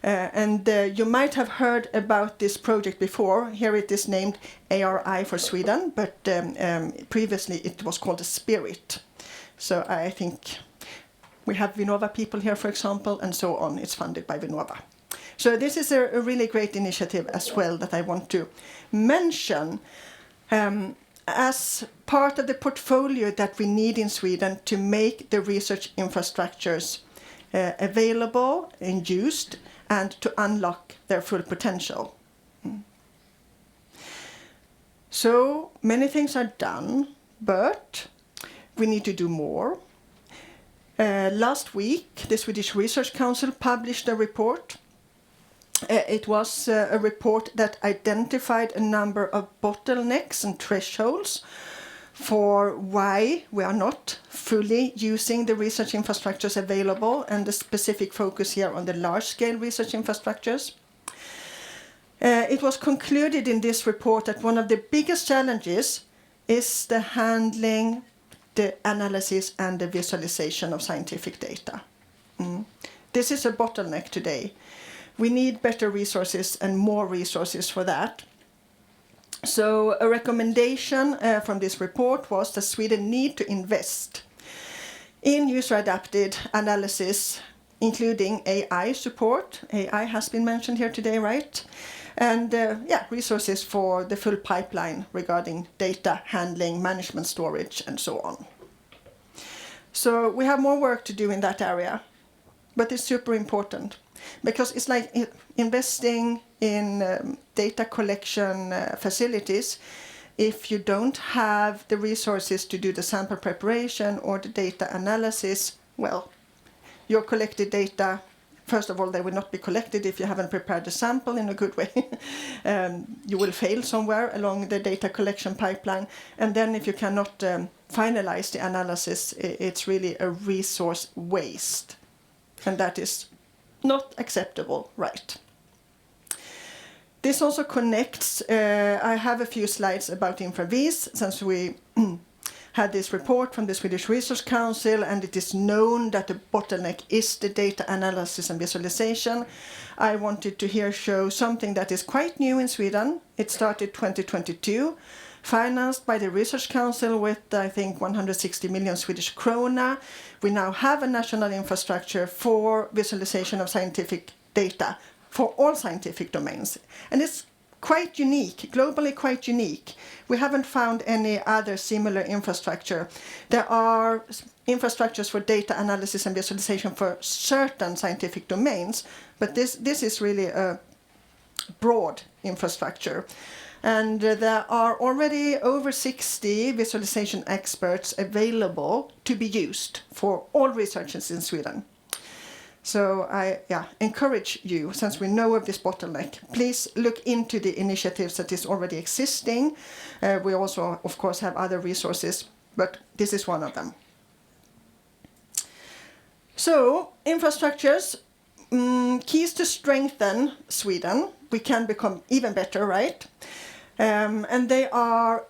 You might have heard about this project before. Here it is named ARI for Sweden, but previously it was called Spirit. So I think we have Vinnova people here, for example, and so on. It's funded by Vinnova. So this is a really great initiative as well that I want to mention as part of the portfolio that we need in Sweden to make the research infrastructures available and used and to unlock their full potential. So many things are done, but we need to do more. Last week, the Swedish Research Council published a report. It was a report that identified a number of bottlenecks and thresholds for why we are not fully using the research infrastructures available, and the specific focus here on the large-scale research infrastructures. It was concluded in this report that one of the biggest challenges is the handling, the analysis and the visualization of scientific data. This is a bottleneck today. We need better resources and more resources for that. So a recommendation from this report was that Sweden need to invest in user-adapted analysis, including AI support. AI has been mentioned here today, right? And resources for the full pipeline regarding data handling, management, storage, and so on. So we have more work to do in that area, but it's super important. Because it's like investing in data collection facilities. If you don't have the resources to do the sample preparation or the data analysis, well, your collected data, first of all, they will not be collected if you haven't prepared the sample in a good way. You will fail somewhere along the data collection pipeline. And then if you cannot finalize the analysis, it's really a resource waste. And that is not acceptable, right? This also connects, I have a few slides about InfraVis, since we had this report from the Swedish Research Council, and it is known that the bottleneck is the data analysis and visualization. I wanted to here show something that is quite new in Sweden. It started 2022, financed by the Research Council with, I think, 160 million Swedish krona. We now have a national infrastructure for visualization of scientific data for all scientific domains. And it's quite unique, globally quite unique. We haven't found any other similar infrastructure. There are infrastructures for data analysis and visualization for certain scientific domains, but this is really a broad infrastructure. And there are already over 60 visualization experts available to be used for all researchers in Sweden. So I encourage you, since we know of this bottleneck, please look into the initiatives that is already existing. We also, of course, have other resources, but this is one of them. So, infrastructures, keys to strengthen Sweden. We can become even better, right? And they are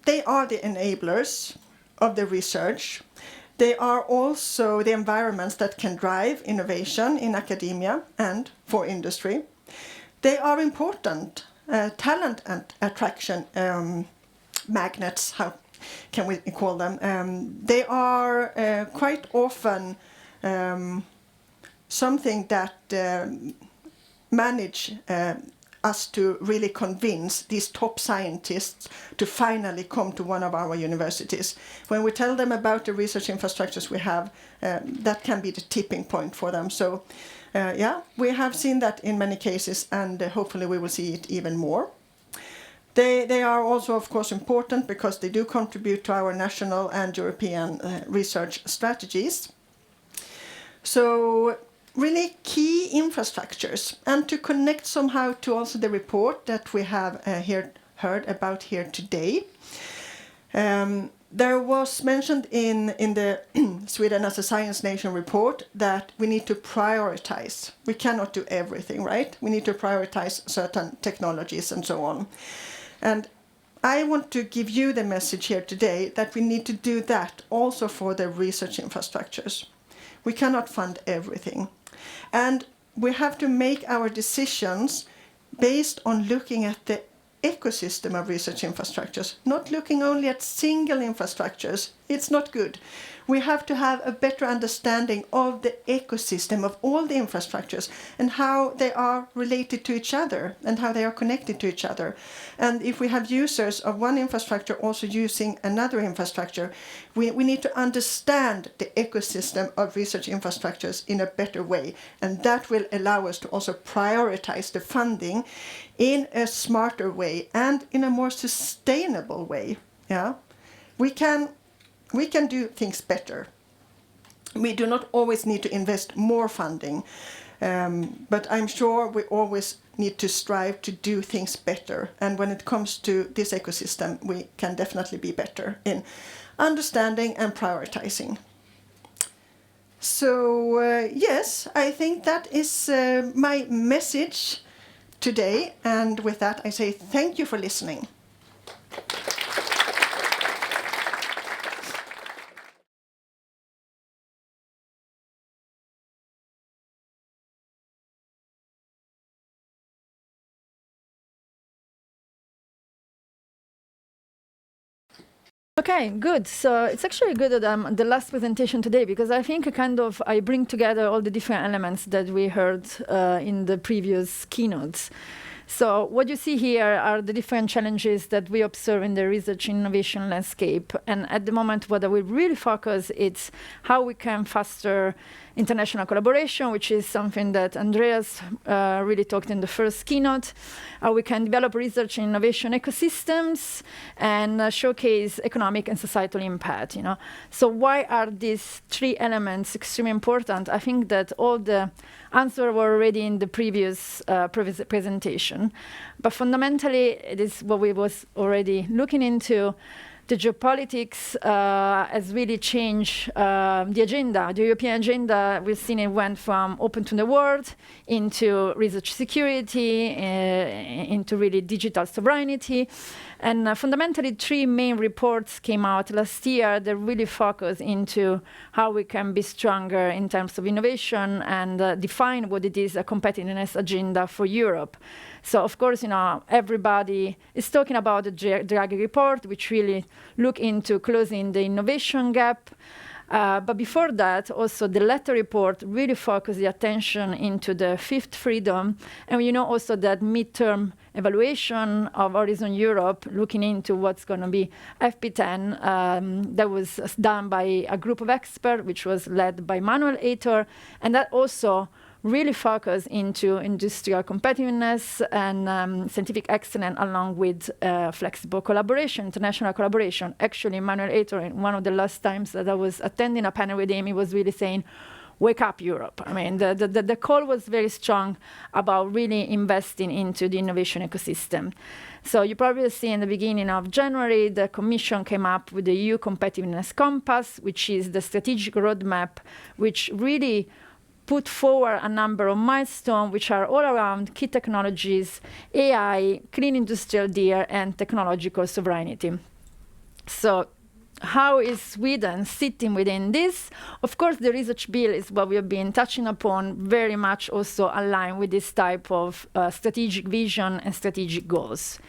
the enablers of the research. They are also the environments that can drive innovation in academia and for industry. They are important talent and attraction magnets, how can we call them? They are quite often something that manage us to really convince these top scientists to finally come to one of our universities. When we tell them about the research infrastructures we have, that can be the tipping point for them. So, we have seen that in many cases, and hopefully we will see it even more. They are also, of course, important because they do contribute to our national and European research strategies. So, really key infrastructures, and to connect somehow to also the report that we have heard about here today. There was mentioned in the Sweden as a Science Nation report that we need to prioritize. We cannot do everything, right? We need to prioritize certain technologies and so on. And I want to give you the message here today that we need to do that also for the research infrastructures. We cannot fund everything. And we have to make our decisions based on looking at the ecosystem of research infrastructures, not looking only at single infrastructures. It's not good. We have to have a better understanding of the ecosystem of all the infrastructures and how they are related to each other and how they are connected to each other. And if we have users of one infrastructure also using another infrastructure, we need to understand the ecosystem of research infrastructures in a better way. And that will allow us to also prioritize the funding in a smarter way and in a more sustainable way. Yeah, we can do things better. We do not always need to invest more funding, but I'm sure we always need to strive to do things better. And when it comes to this ecosystem, we can definitely be better in understanding and prioritizing. So yes, I think that is my message today. And with that, I say thank you for listening. Okay, good. So it's actually good that I'm the last presentation today, because I think I bring together all the different elements that we heard in the previous keynotes. So what you see here are the different challenges that we observe in the research innovation landscape. And at the moment, what I will really focus is how we can foster international collaboration, which is something that Andreas really talked in the first keynote. How we can develop research and innovation ecosystems and showcase economic and societal impact. So why are these three elements extremely important? I think that all the answers were already in the previous presentation. But fundamentally, it is what we was already looking into. The geopolitics has really changed the agenda. The European agenda, we've seen it went from open to the world into research security, into really digital sovereignty. And fundamentally, three main reports came out last year that really focus into how we can be stronger in terms of innovation and define what it is a competitiveness agenda for Europe. So, of course, everybody is talking about the Draghi report, which really look into closing the innovation gap. But before that, also the Letter report really focused the attention into the fifth freedom. And also that midterm evaluation of Horizon Europe, looking into what's going to be FP10, that was done by a group of experts, which was led by Manuel Aitor. And that also really focus into industrial competitiveness and scientific excellence, along with flexible collaboration, international collaboration. Actually, Manuel Aitor, in one of the last times that I was attending a panel with him, he was really saying, wake up, Europe. I mean, the call was very strong about really investing into the innovation ecosystem. So you probably see in the beginning of January, the Commission came up with the EU Competitiveness Compass, which is the strategic roadmap, which really put forward a number of milestones which are all around key technologies, AI, clean industrial deal, and technological sovereignty. So how is Sweden sitting within this? Of course, the research bill is what we have been touching upon, very much also aligned with this type of strategic vision and strategic goals.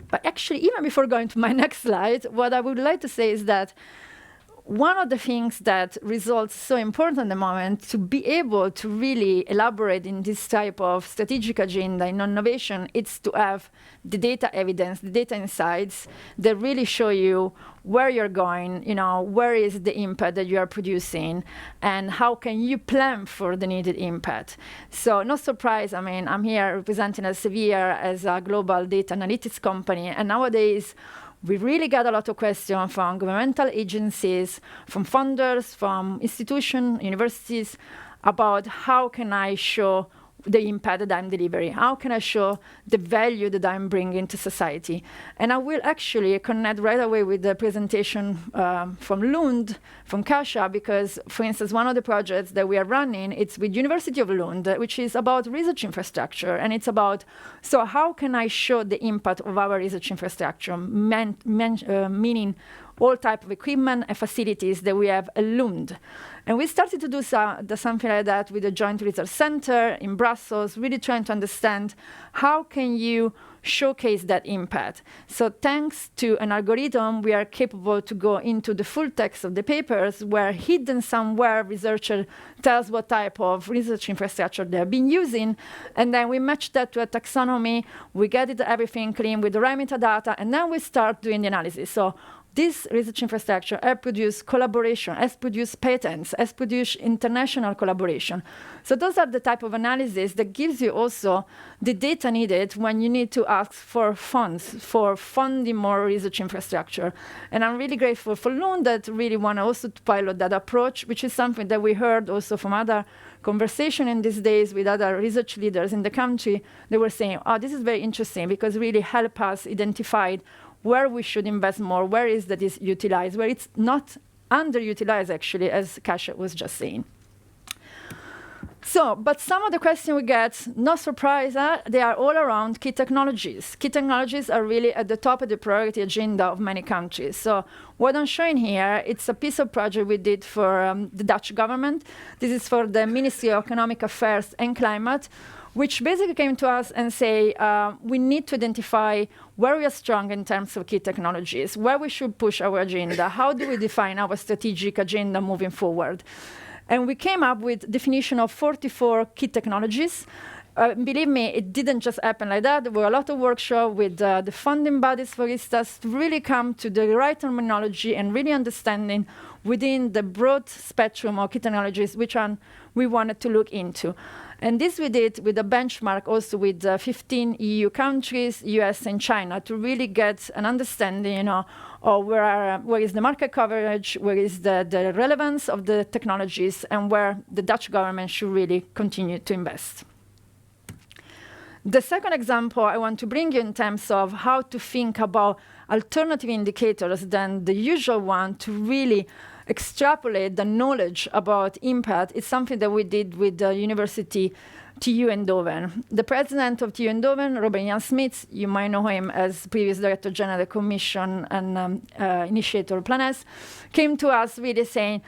But actually, even before going to my next slide, what I would like to say is that one of the things that results so important at the moment to be able to really elaborate in this type of strategic agenda in innovation is to have the data evidence, the data insights that really show you where you're going, where is the impact that you are producing, and how can you plan for the needed impact. So no surprise, I'm here representing Elsevier as a global data analytics company, and nowadays we really got a lot of questions from governmental agencies, from funders, from institutions, universities, about how can I show the impact that I'm delivering? How can I show the value that I'm bringing to society? And I will actually connect right away with the presentation from Lund, from Kajsa, because, for instance, one of the projects that we are running, it's with University of Lund, which is about research infrastructure, and it's about, so how can I show the impact of our research infrastructure, meaning all type of equipment and facilities that we have at Lund. And we started to do something like that with the Joint Research Center in Brussels, really trying to understand how can you showcase that impact. So thanks to an algorithm, we are capable to go into the full text of the papers, where hidden somewhere researcher tells what type of research infrastructure they have been using, and then we match that to a taxonomy, we get it everything clean with the right metadata, and then we start doing the analysis. So this research infrastructure has produced collaboration, has produced patents, has produced international collaboration. So those are the type of analysis that gives you also the data needed when you need to ask for funds, for funding more research infrastructure. And I'm really grateful for Lund that really want also to pilot that approach, which is something that we heard also from other conversation in these days with other research leaders in the country. They were saying, oh, this is very interesting because it really help us identify where we should invest more, where is that is utilized, where it's not underutilized, actually, as Kajsa was just saying. So, but some of the questions we get, no surprise, they are all around key technologies. Key technologies are really at the top of the priority agenda of many countries. So what I'm showing here, it's a piece of project we did for the Dutch government. This is for the Ministry of Economic Affairs and Climate, which basically came to us and say, we need to identify where we are strong in terms of key technologies, where we should push our agenda, how do we define our strategic agenda moving forward. And we came up with definition of 44 key technologies. Believe me, it didn't just happen like that. There were a lot of workshops with the funding bodies, for instance, to really come to the right terminology and really understanding within the broad spectrum of key technologies which one we wanted to look into. And this we did with a benchmark also with 15 EU countries, US and China, to really get an understanding, of where is the market coverage, where is the relevance of the technologies, and where the Dutch government should really continue to invest. The second example I want to bring you in terms of how to think about alternative indicators than the usual one to really extrapolate the knowledge about impact is something that we did with the University TU Eindhoven. The president of TU Eindhoven, Robert Jan Smits, you might know him as previous Director General of the Commission and initiator of Plan S, came to us really saying,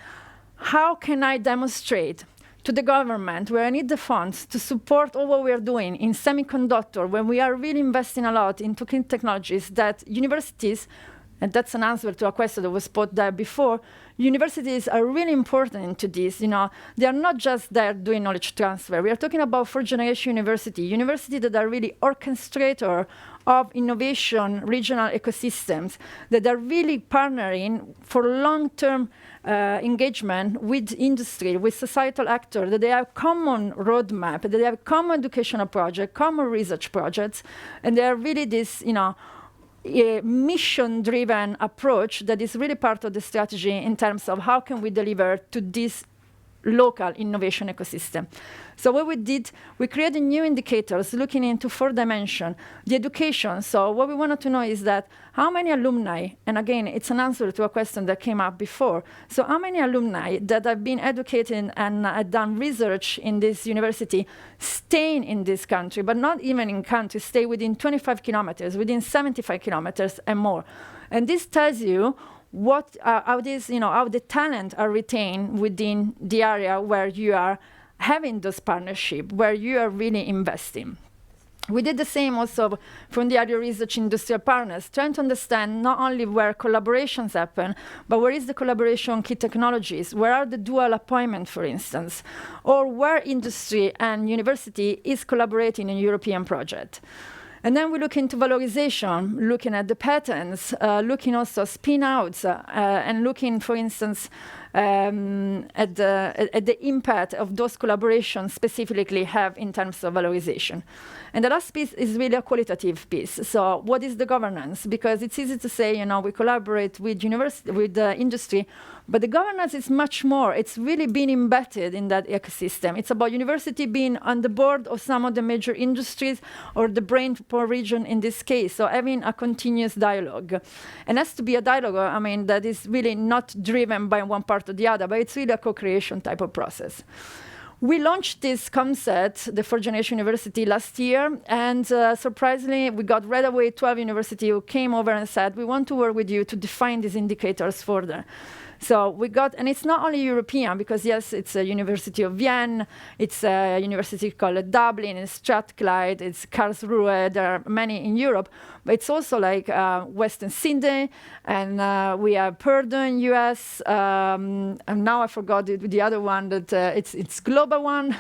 how can I demonstrate to the government where I need the funds to support all what we are doing in semiconductor, when we are really investing a lot into clean technologies, that universities, and that's an answer to a question that was put there before, universities are really important into this. They are not just there doing knowledge transfer. We are talking about fourth-generation universities that are really orchestrator of innovation, regional ecosystems, that are really partnering for long-term engagement with industry, with societal actors, that they have common roadmap, that they have common educational project, common research projects, and they are really this, a mission-driven approach that is really part of the strategy in terms of how can we deliver to this local innovation ecosystem. So what we did, we created new indicators looking into 4 dimensions. The education, so what we wanted to know is that how many alumni, and again, it's an answer to a question that came up before, so how many alumni that have been educated and done research in this university staying in this country, but not even in country, stay within 25 kilometers, within 75 kilometers and more. And this tells you how the talent are retained within the area where you are having those partnerships, where you are really investing. We did the same also from the area research industrial partners, trying to understand not only where collaborations happen, but where is the collaboration on key technologies, where are the dual appointments, for instance, or where industry and university is collaborating in a European project. And then we look into valorization, looking at the patents, looking also spin-outs, and looking, for instance, at the impact of those collaborations specifically have in terms of valorization. And the last piece is really a qualitative piece. So what is the governance? Because it's easy to say, we collaborate with industry, But the governance is much more. It's really been embedded in that ecosystem. It's about university being on the board of some of the major industries or the brain poor region in this case. So having a continuous dialogue. And has to be a dialogue, I mean, that is really not driven by one part or the other, but it's really a co-creation type of process. We launched this concept, the Fourth Generation University, last year, and surprisingly, we got right away 12 universities who came over and said, we want to work with you to define these indicators further. So we got, and it's not only European, because yes, it's a University of Vienna, it's a university called Dublin, it's Strathclyde, it's Karlsruhe, there are many in Europe, but it's also like Western Sydney, and we have Purdue, US, and now I forgot the other one, that it's global one.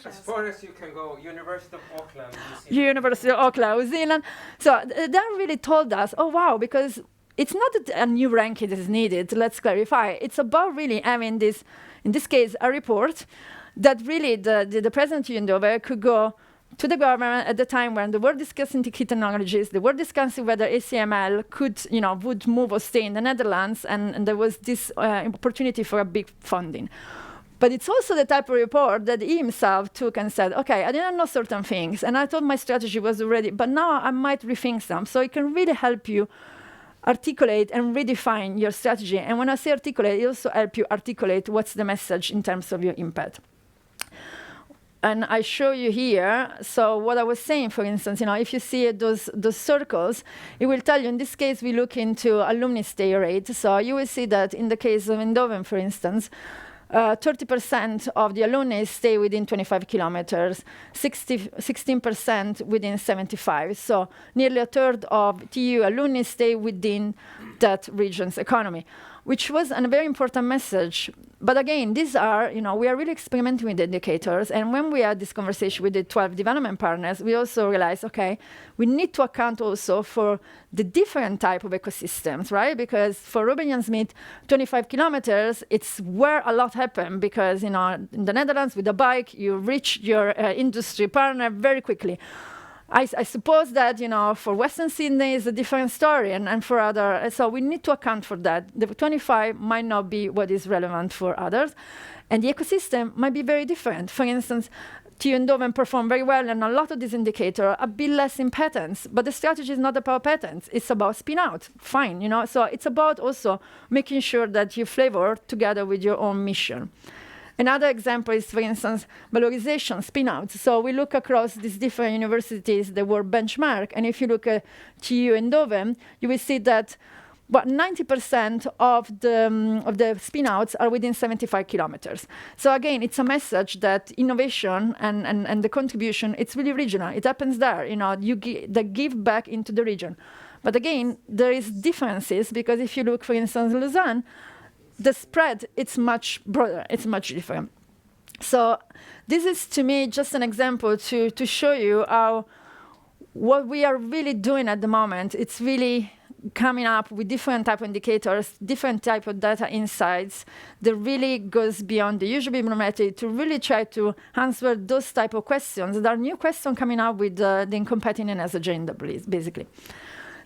As far as you can go, University of Auckland, University of Auckland, New Zealand. So that really told us, oh wow, because it's not that a new ranking is needed, let's clarify. It's about really having this, in this case, a report that really the president of Göteborg could go to the government at the time when they were discussing the key technologies, they were discussing whether ACML could, would move or stay in the Netherlands, and there was this opportunity for a big funding. But it's also the type of report that he himself took and said, okay, I didn't know certain things, and I thought my strategy was already, but now I might rethink some. So it can really help you articulate and redefine your strategy. And when I say articulate, it also helps you articulate what's the message in terms of your impact. And I show you here, so what I was saying, for instance, if you see those circles, it will tell you, in this case, we look into alumni stay rate. So you will see that in the case of Eindhoven, for instance, 30% of the alumni stay within 25 kilometers, 16% within 75. So nearly a third of TU alumni stay within that region's economy, which was a very important message. But again, these are, we are really experimenting with indicators. And when we had this conversation with the 12 development partners, we also realized, okay, we need to account also for the different type of ecosystems, right? Because for Ruben Jan Smith, 25 kilometers, it's where a lot happen because, in the Netherlands with a bike, you reach your industry partner very quickly. I suppose that, for Western Sydney is a different story, and for other, so we need to account for that. The 25 might not be what is relevant for others, and the ecosystem might be very different. For instance, TU Eindhoven perform very well, and a lot of these indicators are a bit less in patents, but the strategy is not about patents, it's about spin out, fine, so it's about also making sure that you flavor together with your own mission. Another example is, for instance, valorization, spin-outs. So we look across these different universities that were benchmarked, and if you look at TU Eindhoven, you will see that 90% of the spin-outs are within 75 kilometers. So again, it's a message that innovation and the contribution, it's really regional. It happens there, they give back into the region. But again, there is differences, because if you look, for instance, Lausanne, the spread, it's much broader, it's much different. So this is, to me, just an example to show you how what we are really doing at the moment, it's really coming up with different type of indicators, different type of data insights that really goes beyond the usual bibliometry to really try to answer those type of questions. There are new questions coming up with the competitiveness agenda, basically.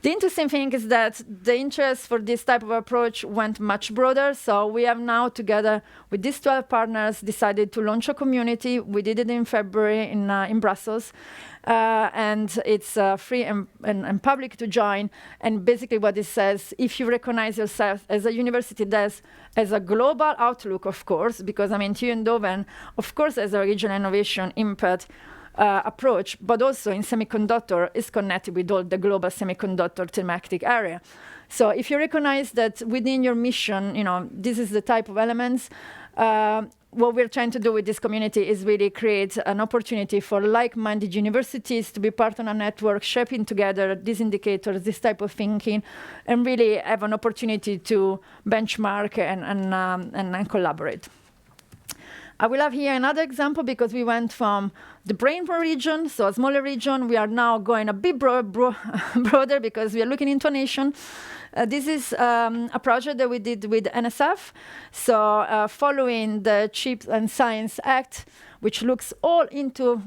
The interesting thing is that the interest for this type of approach went much broader. So we have now, together with these 12 partners, decided to launch a community. We did it in February in Brussels. And it's free and public to join. And basically what it says, if you recognize yourself as a university that has a global outlook, of course, because TU Eindhoven, of course, has a regional innovation impact approach, but also in semiconductor is connected with all the global semiconductor thematic area. So if you recognize that within your mission, this is the type of elements, what we're trying to do with this community is really create an opportunity for like-minded universities to be part of a network, shaping together these indicators, this type of thinking, and really have an opportunity to benchmark and collaborate. I will have here another example, because we went from the Brainport region, so a smaller region. We are now going a bit broader because we are looking into a nation. This is a project that we did with NSF. So following the Chips and Science Act, which looks all into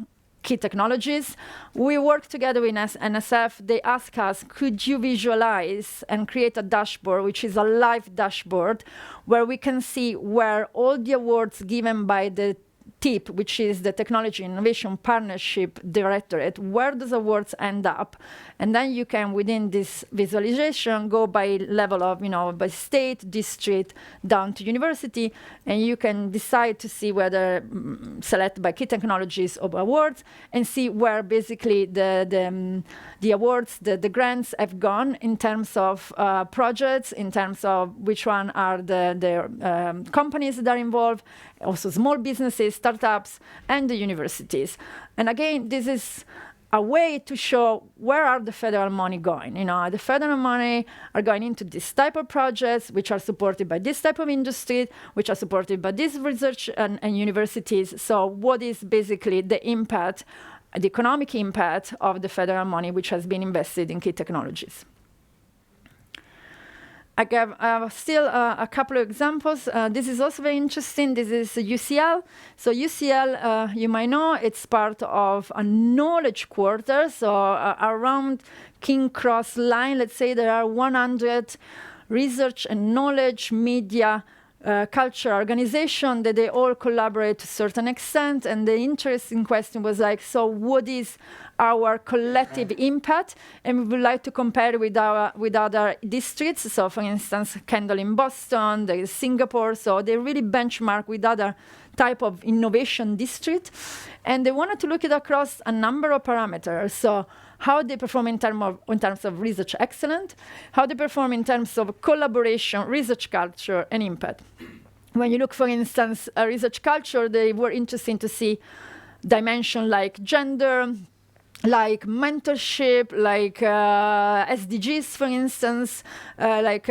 key technologies. We work together with NSF. They ask us, could you visualize and create a dashboard, which is a live dashboard, where we can see where all the awards given by the TIP, which is the Technology Innovation Partnership Directorate, where those awards end up. And then you can, within this visualization, go by level of, by state, district, down to university, and you can decide to see whether select by key technologies or awards, and see where basically the awards, the grants have gone in terms of projects, in terms of which one are the companies that are involved, also small businesses, startups, and the universities. And again, this is a way to show where are the federal money going. The federal money are going into this type of projects, which are supported by this type of industry, which are supported by this research and universities. So what is basically the impact, the economic impact of the federal money which has been invested in key technologies? I have still a couple of examples. This is also very interesting. This is UCL. So UCL, you might know, it's part of a knowledge quarter. So around King Cross line, let's say there are 100 research and knowledge media culture organization that they all collaborate to a certain extent. And the interesting question was like, so what is our collective impact? And we would like to compare with other districts. So for instance, Kendall in Boston, there is Singapore. So they really benchmark with other type of innovation district. And they wanted to look at across a number of parameters. So how they perform in terms of research excellence, how they perform in terms of collaboration, research culture, and impact. When you look, for instance, at research culture, they were interesting to see dimension like gender, like mentorship, like SDGs, for instance, like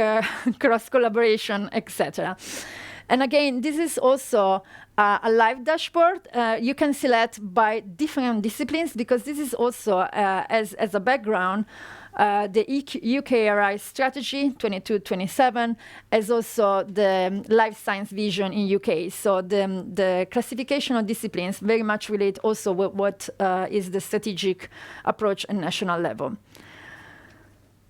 cross-collaboration, etc. And again, this is also a live dashboard. You can select by different disciplines, because this is also, as a background, the UKRI strategy 22-27, as also the life science vision in UK. So the classification of disciplines very much relate also with what is the strategic approach at national level.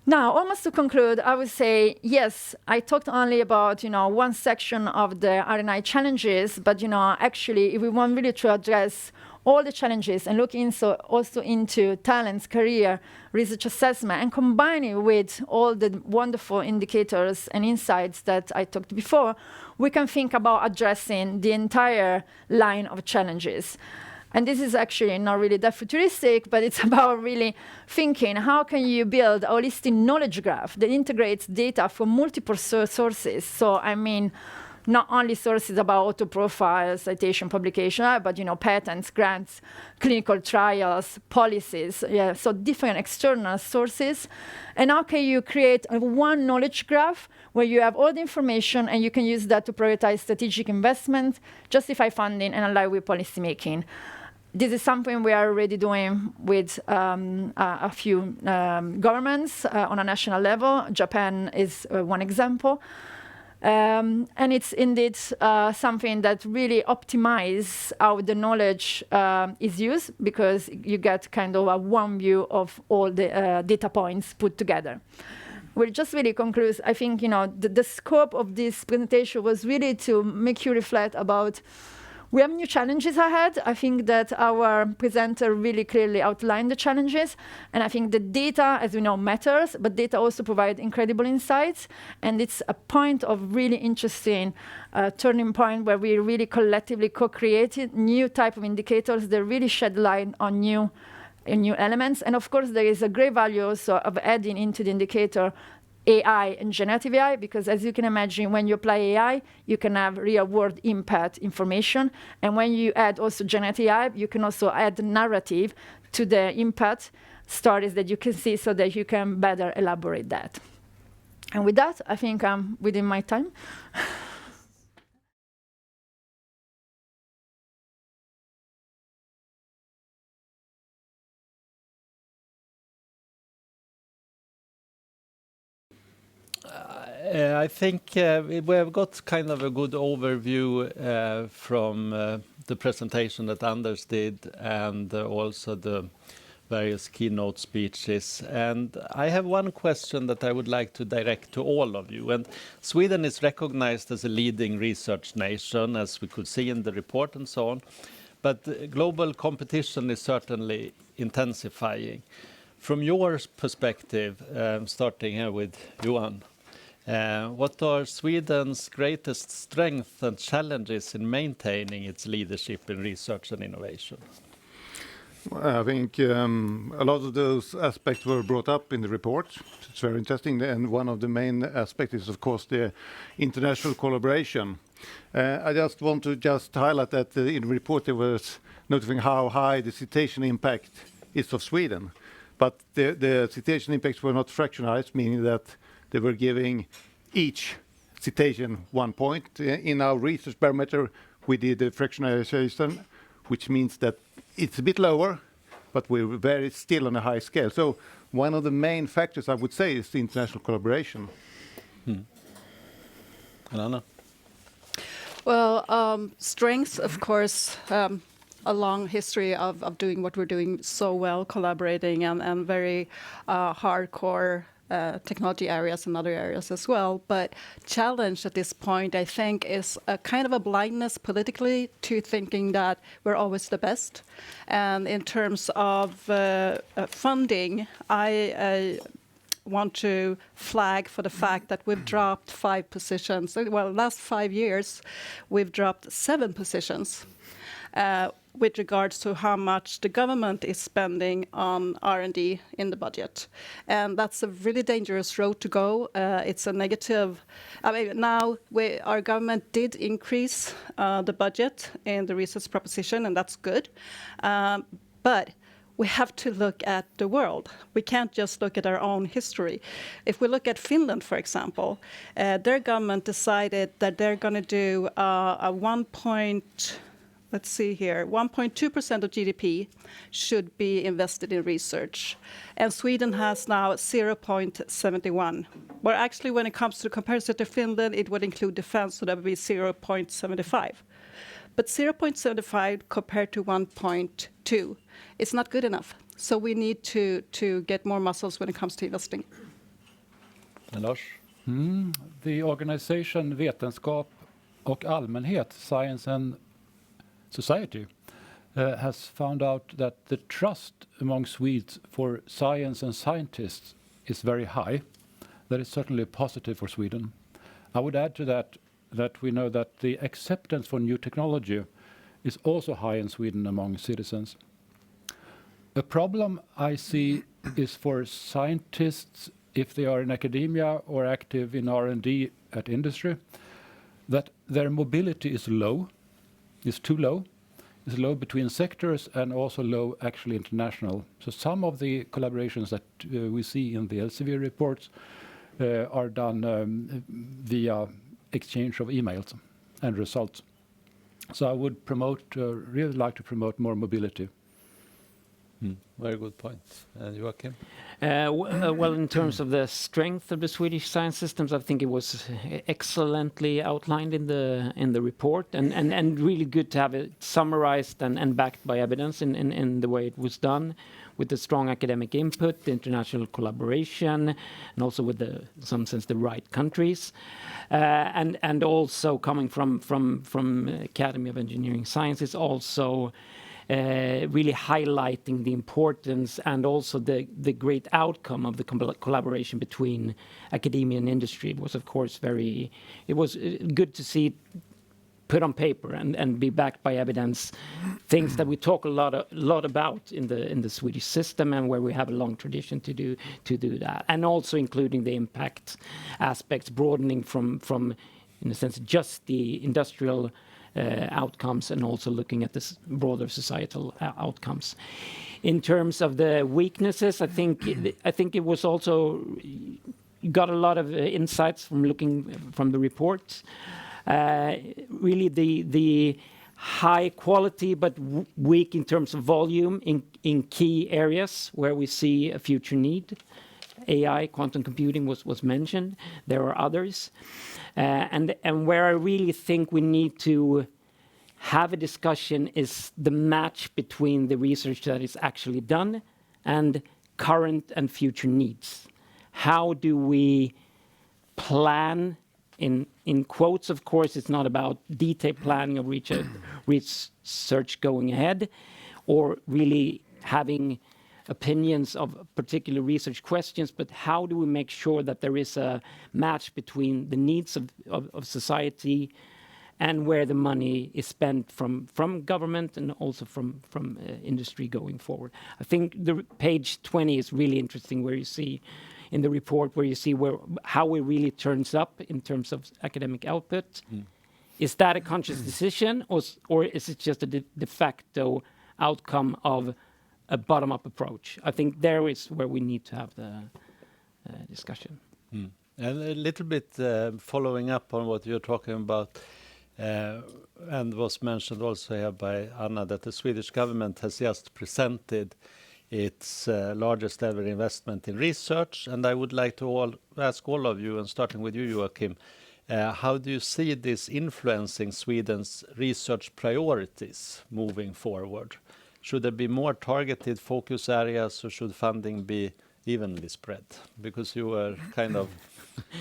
Now, almost to conclude, I would say, yes, I talked only about, one section of the R&I challenges, but, actually, if we want really to address all the challenges and look also into talents, career, research assessment, and combine it with all the wonderful indicators and insights that I talked before, we can think about addressing the entire line of challenges. And this is actually not really that futuristic, but it's about really thinking, how can you build a holistic knowledge graph that integrates data from multiple sources? So, I mean, not only sources about auto profiles, citation, publication, but, patents, grants, clinical trials, policies, so different external sources. And how can you create one knowledge graph where you have all the information and you can use that to prioritize strategic investment, justify funding, and align with policymaking? This is something we are already doing with a few governments on a national level. Japan is one example. And it's indeed something that really optimizes how the knowledge is used, because you get kind of a one view of all the data points put together. We'll just really conclude. I think, the scope of this presentation was really to make you reflect about we have new challenges ahead. I think that our presenter really clearly outlined the challenges. And I think the data, as we know, matters, but data also provide incredible insights. And it's a point of really interesting turning point where we really collectively co-created new type of indicators that really shed light on new elements. And of course, there is a great value also of adding into the indicator AI and generative AI, because as you can imagine, when you apply AI, you can have real-world impact information. And when you add also generative AI, you can also add narrative to the impact stories that you can see, so that you can better elaborate that. And with that, I think I'm within my time. I think we have got kind of a good overview from the presentation that Anders did and also the various keynote speeches. And I have one question that I would like to direct to all of you. And Sweden is recognized as a leading research nation, as we could see in the report and so on. But global competition is certainly intensifying. From your perspective, starting here with Johan, what are Sweden's greatest strengths and challenges in maintaining its leadership in research and innovation? Well, I think a lot of those aspects were brought up in the report. It's very interesting, and one of the main aspects is, of course, the international collaboration. I just want to highlight that in the report there was notifying how high the citation impact is of Sweden. But the citation impacts were not fractionalized, meaning that they were giving each citation 1 point. In our research barometer, we did a fractionalization, which means that it's a bit lower, but we're very still on a high scale. So one of the main factors, I would say, is the international collaboration. Anna? Well, strengths, of course, a long history of doing what we're doing so well, collaborating and very hardcore technology areas and other areas as well. But challenge at this point, I think, is a kind of a blindness politically to thinking that we're always the best. And in terms of funding, I want to flag for the fact that we've dropped 5 positions. Well, last 5 years, we've dropped 7 positions. With regards to how much the government is spending on R&D in the budget. And that's a really dangerous road to go. It's a negative. I mean, now our government did increase the budget in the research proposition, and that's good. But we have to look at the world. We can't just look at our own history. If we look at Finland, for example, their government decided that they're going to do a 1.2% of GDP should be invested in research. And Sweden has now 0.71. Well, actually, when it comes to comparison to Finland, it would include defense, so that would be 0.75. But 0.75 compared to 1.2 is not good enough. So we need to get more muscles when it comes to investing. And Lars? The organization Vetenskap och allmänhet, Science and Society, has found out that the trust among Swedes for science and scientists is very high. That is certainly positive for Sweden. I would add to that we know that the acceptance for new technology is also high in Sweden among citizens. A problem I see is for scientists, if they are in academia or active in R&D at industry, that their mobility is low. Is too low. It's low between sectors and also low actually international. So some of the collaborations that we see in the Elsevier reports are done via exchange of emails and results. So I would really like to promote more mobility. Very good point. And Joachim? Well, in terms of the strength of the Swedish science systems, I think it was excellently outlined in the report, and really good to have it summarized and backed by evidence in the way it was done, with the strong academic input, the international collaboration, and also with some sense the right countries, and also coming from Academy of Engineering Sciences, also really highlighting the importance and also the great outcome of the collaboration between academia and industry. It was, of course, it was good to see put on paper and be backed by evidence, things that we talk a lot about in the Swedish system, and where we have a long tradition to do that, and also including the impact aspects, broadening from in a sense just the industrial outcomes, and also looking at this broader societal outcomes. In terms of the weaknesses, I think it was also got a lot of insights from looking from the report. Really the high quality but weak in terms of volume in key areas where we see a future need. AI, quantum computing was mentioned. There are others. And where I really think we need to have a discussion is the match between the research that is actually done and current and future needs. How do we plan, in quotes, of course, it's not about detailed planning of research going ahead, or really having opinions of particular research questions, but how do we make sure that there is a match between the needs of society and where the money is spent from government and also from industry going forward. I think the page 20 is really interesting, where you see in the report, where you see how it really turns up in terms of academic output. Is that a conscious decision, or is it just a de facto outcome of a bottom-up approach? I think there is where we need to have the discussion. And a little bit following up on what you're talking about, and was mentioned also here by Anna, that the Swedish government has just presented its largest ever investment in research. And I would like to ask all of you, and starting with you, Joachim, how do you see this influencing Sweden's research priorities moving forward? Should there be more targeted focus areas, or should funding be evenly spread? Because you were kind of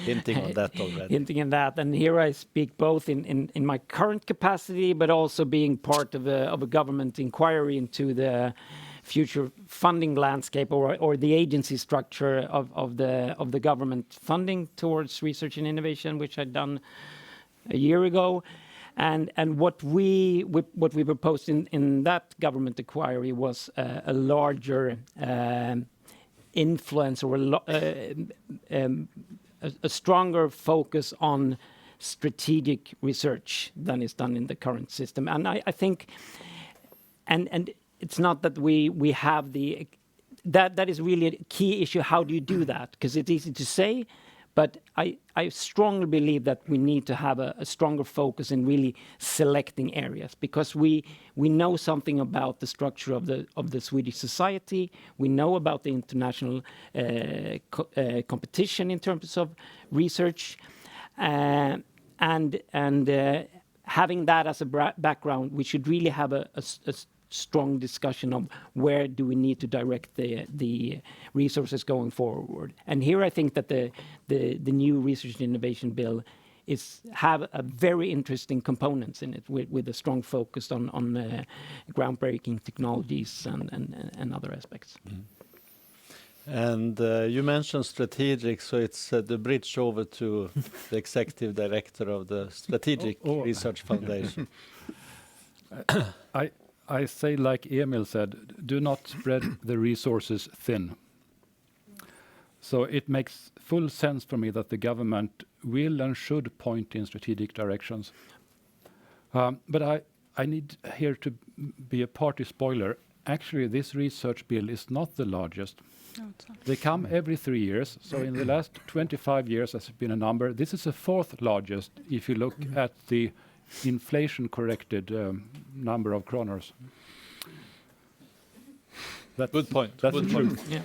hinting on that already. Hinting on that, and here I speak both in my current capacity, but also being part of a government inquiry into the future funding landscape, or the agency structure of the government funding towards research and innovation, which I'd done a year ago. And what we proposed in that government inquiry was a larger influence, or a stronger focus on strategic research than is done in the current system. And I think, and it's not that we have that is really a key issue. How do you do that? Because it's easy to say, but I strongly believe that we need to have a stronger focus in really selecting areas, because we know something about the structure of the Swedish society. We know about the international competition in terms of research, and having that as a background, we should really have a strong discussion of where do we need to direct the resources going forward. And here I think that the new research and innovation bill have a very interesting components in it, with a strong focus on groundbreaking technologies and other aspects. And you mentioned strategic, so it's the bridge over to the executive director of the Strategic Research Foundation. I say, like Emil said, do not spread the resources thin. So it makes full sense for me that the government will and should point in strategic directions. But I need here to be a party spoiler. Actually, this research bill is not the largest. No, it's not. They come every 3 years. So in the last 25 years, has been a number. This is the fourth largest if you look at the inflation-corrected number of kronors. Good point. That's Good the point. truth. Yeah.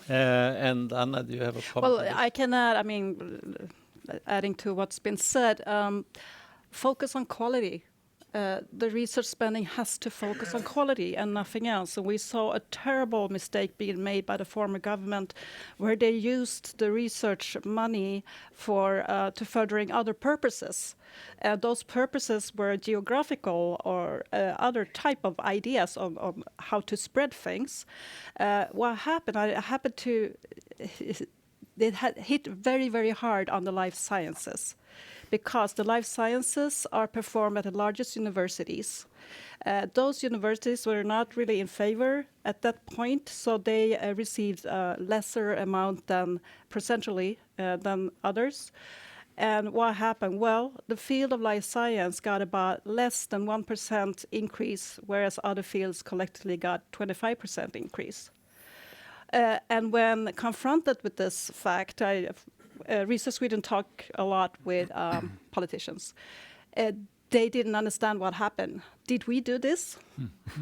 And Anna, do you have a comment? Well, I can add, I mean, adding to what's been said, focus on quality. The research spending has to focus on quality and nothing else. And we saw a terrible mistake being made by the former government, where they used the research money to furthering other purposes. Those purposes were geographical or other type of ideas on how to spread things. What happened? It had hit very, very hard on the life sciences, because the life sciences are performed at the largest universities. Those universities were not really in favor at that point, so they received a lesser amount than percentually than others. And what happened? Well, the field of life science got about less than 1% increase, whereas other fields collectively got 25% increase. And when confronted with this fact, Research Sweden talked a lot with politicians. They didn't understand what happened. Did we do this?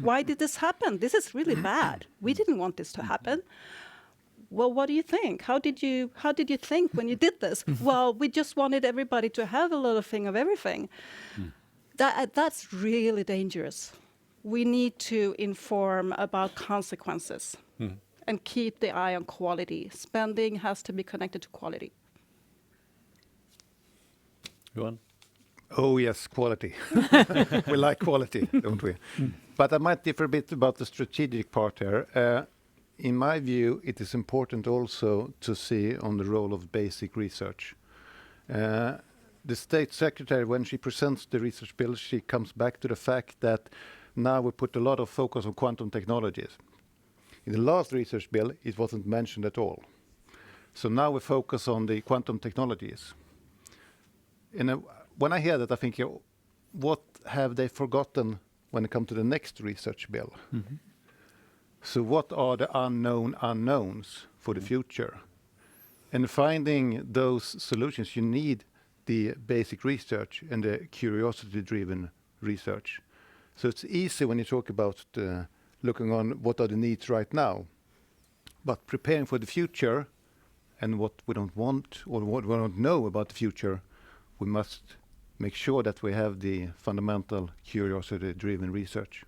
Why did this happen? This is really bad. We didn't want this to happen. well, what do you think? How did you think when you did this? Well, we just wanted everybody to have a little thing of everything. That's really dangerous. We need to inform about consequences and keep the eye on quality. Spending has to be connected to quality. Johan? Oh yes, quality. We like quality, don't we? But I might differ a bit about the strategic part here. In my view, it is important also to see on the role of basic research. The State Secretary, when she presents the research bill, she comes back to the fact that now we put a lot of focus on quantum technologies. In the last research bill, it wasn't mentioned at all. So now we focus on the quantum technologies. And when I hear that, I think, what have they forgotten when it comes to the next research bill? So what are the unknown unknowns for the future? And finding those solutions, you need the basic research and the curiosity-driven research. So it's easy when you talk about looking on what are the needs right now, but preparing for the future and what we don't want or what we don't know about the future, we must make sure that we have the fundamental curiosity-driven research.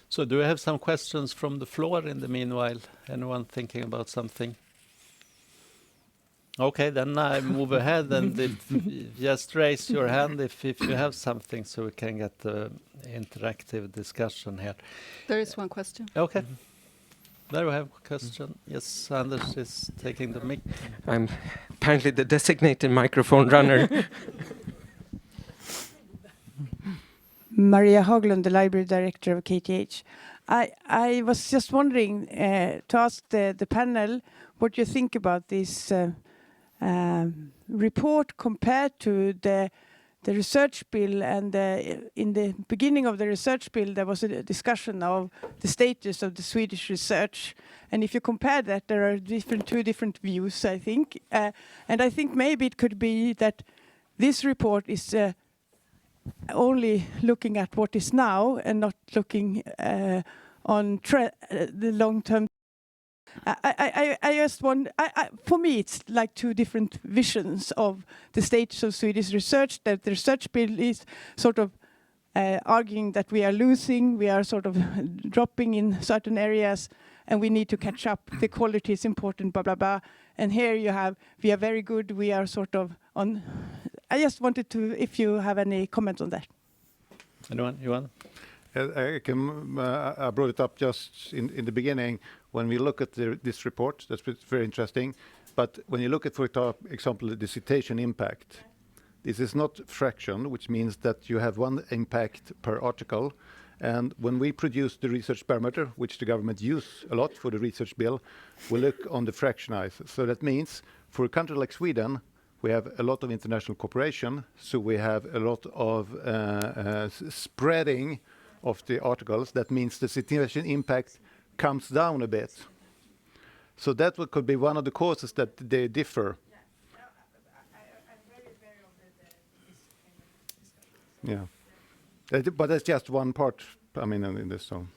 So do we have some questions from the floor in the meanwhile? Anyone thinking about something? Okay, then I move ahead and just raise your hand if you have something so we can get the interactive discussion here. There is one question. Okay. There we have a question. Yes, Anders is taking the mic. I'm apparently the designated microphone runner. Maria Haglund, the library director of KTH. I was just wondering to ask the panel what you think about this report compared to the research bill. And in the beginning of the research bill, there was a discussion of the status of the Swedish research. And if you compare that, there are two different views, I think. And I think maybe it could be that this report is only looking at what is now and not looking on the long-term. I just want, for me, it's like two different visions of the status of Swedish research. That the research bill is sort of arguing that we are losing, we are sort of dropping in certain areas, and we need to catch up. The quality is important, blah blah blah. And here you have, we are very good. We are sort of on. I just wanted to, if you have any comment on that. Anyone? Johan? I brought it up just in the beginning. When we look at this report, that's very interesting. But when you look at, for example, the citation impact, this is not fraction, which means that you have one impact per article. And when we produce the research parameter, which the government use a lot for the research bill, we look on the fractionized. So that means for a country like Sweden, we have a lot of international cooperation, so we have a lot of spreading of the articles. That means the citation impact comes down a bit. So that could be one of the causes that they differ. I'm very aware of this. Yeah, but that's just one part. I mean, in this song.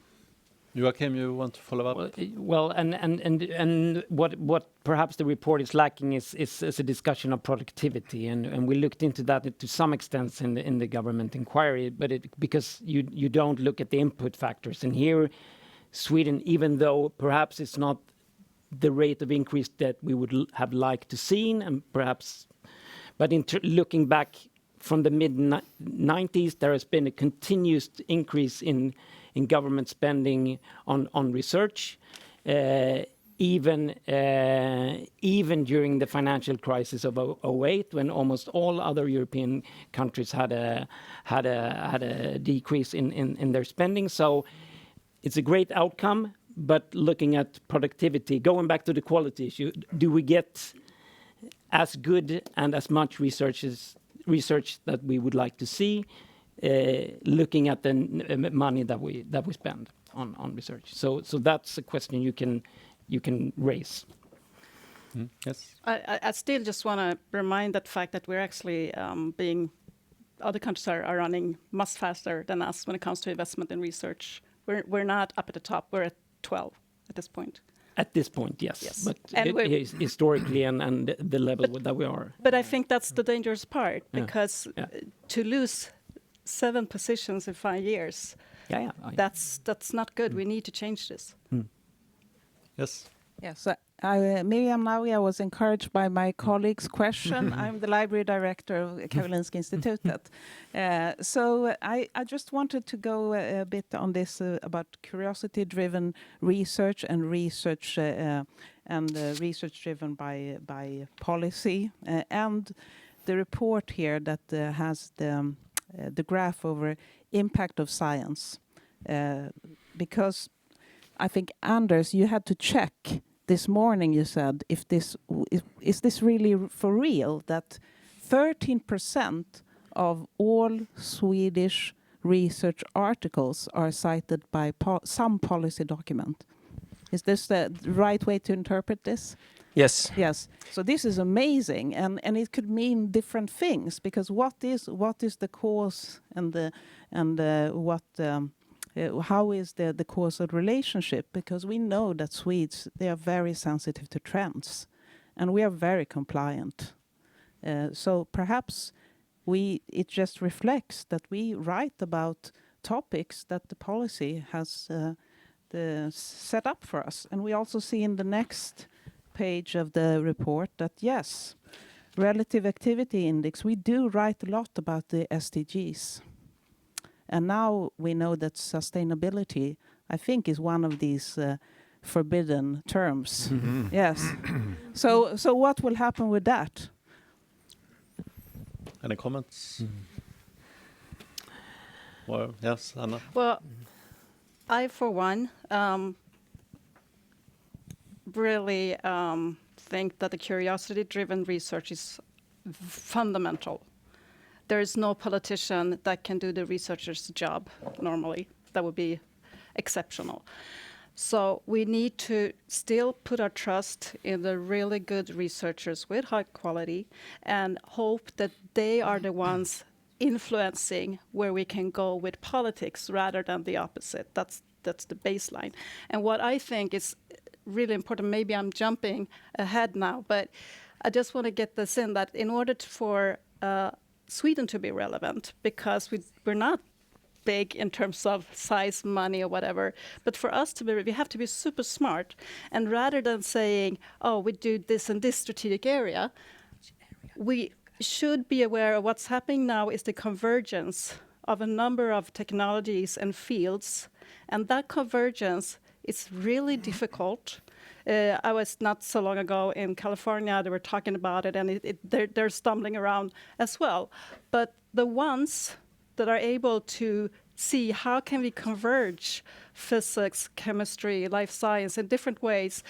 Joachim, you want to follow up? Well, and what perhaps the report is lacking is a discussion of productivity, and we looked into that to some extent in the government inquiry, but because you don't look at the input factors, and here Sweden, even though perhaps it's not the rate of increase that we would have liked to seen, and perhaps, but looking back from the mid-90s, there has been a continuous increase in government spending on research, even during the financial crisis of 2008, when almost all other European countries had a decrease in their spending. So it's a great outcome, but looking at productivity, going back to the quality issue, do we get as good and as much research that we would like to see? Looking at the money that we spend on research, so that's a question you can raise. Yes. I still just want to remind that fact that we're actually other countries are running much faster than us when it comes to investment in research. We're not up at the top. We're at 12 at this point. At this point, yes. Yes. But And historically and the level that we are. But I think that's the dangerous part, Yeah. because to lose 7 positions in 5 years, that's not good. We need to change this. Yes. Yes, Miriam Nawi, I was encouraged by my colleague's question. I'm the library director of Karolinska Institutet. So I just wanted to go a bit on this about curiosity-driven research and research research driven by policy, and the report here that has the graph over impact of science, because I think, Anders, you had to check this morning. You said, if this is this really for real, that 13% of all Swedish research articles are cited by some policy document. Is this the right way to interpret this? Yes. Yes. So this is amazing, and it could mean different things, because what is the cause how is the causal relationship? Because we know that Swedes, they are very sensitive to trends, and we are very compliant. So perhaps it just reflects that we write about topics that the policy has set up for us. And we also see in the next page of the report that, yes, relative activity index, we do write a lot about the SDGs. And now we know that sustainability, I think, is one of these forbidden terms. Yes. So what will happen with that? Any comments? Well, yes, Anna. Well, I, for one, really think that the curiosity-driven research is fundamental. There is no politician that can do the researcher's job normally. That would be exceptional. So we need to still put our trust in the really good researchers with high quality and hope that they are the ones influencing where we can go with politics rather than the opposite. That's the baseline. And what I think is really important, maybe I'm jumping ahead now, but I just want to get this in, that in order for Sweden to be relevant, because we're not big in terms of size, money, or whatever, but for us to be, we have to be super smart. And rather than saying, oh, we do this in this strategic area, we should be aware of what's happening now is the convergence of a number of technologies and fields. And that convergence is really difficult. I was not so long ago in California, they were talking about it, and they're stumbling around as well. But the ones that are able to see how can we converge physics, chemistry, life science in different ways,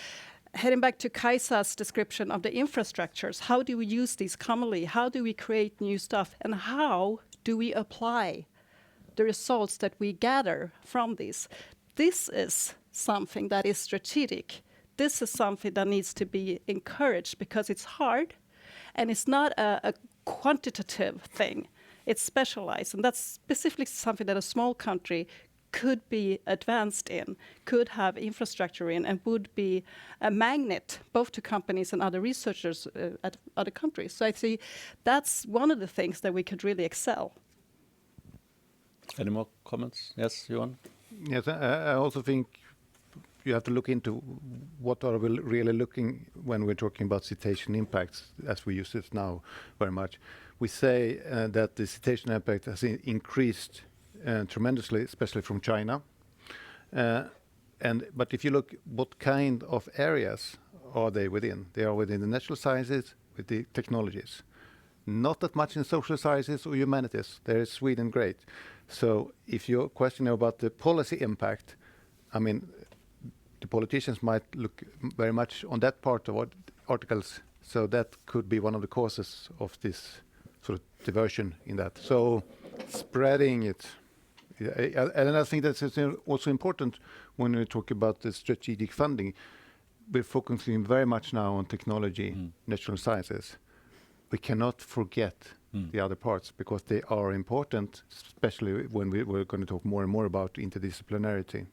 heading back to Kajsa's description of the infrastructures, how do we use these commonly? How do we create new stuff? And how do we apply the results that we gather from these? This is something that is strategic. This is something that needs to be encouraged because it's hard and it's not a quantitative thing. It's specialized, and that's specifically something that a small country could be advanced in, could have infrastructure in, and would be a magnet both to companies and other researchers at other countries. So I see that's one of the things that we could really excel. Any more comments? Yes, Johan? Yes, I also think you have to look into what are we really looking when we're talking about citation impacts, as we use it now very much. We say that the citation impact has increased tremendously, especially from China. But if you look what kind of areas are they within? They are within the natural sciences, with the technologies. Not that much in social sciences or humanities. There is Sweden great. So if you're questioning about the policy impact, I mean, the politicians might look very much on that part of articles. So that could be one of the causes of this sort of diversion in that. So spreading it. And I think that's also important when we talk about the strategic funding. We're focusing very much now on technology, natural sciences. We cannot forget the other parts because they are important, especially when we're going to talk more and more about interdisciplinarity.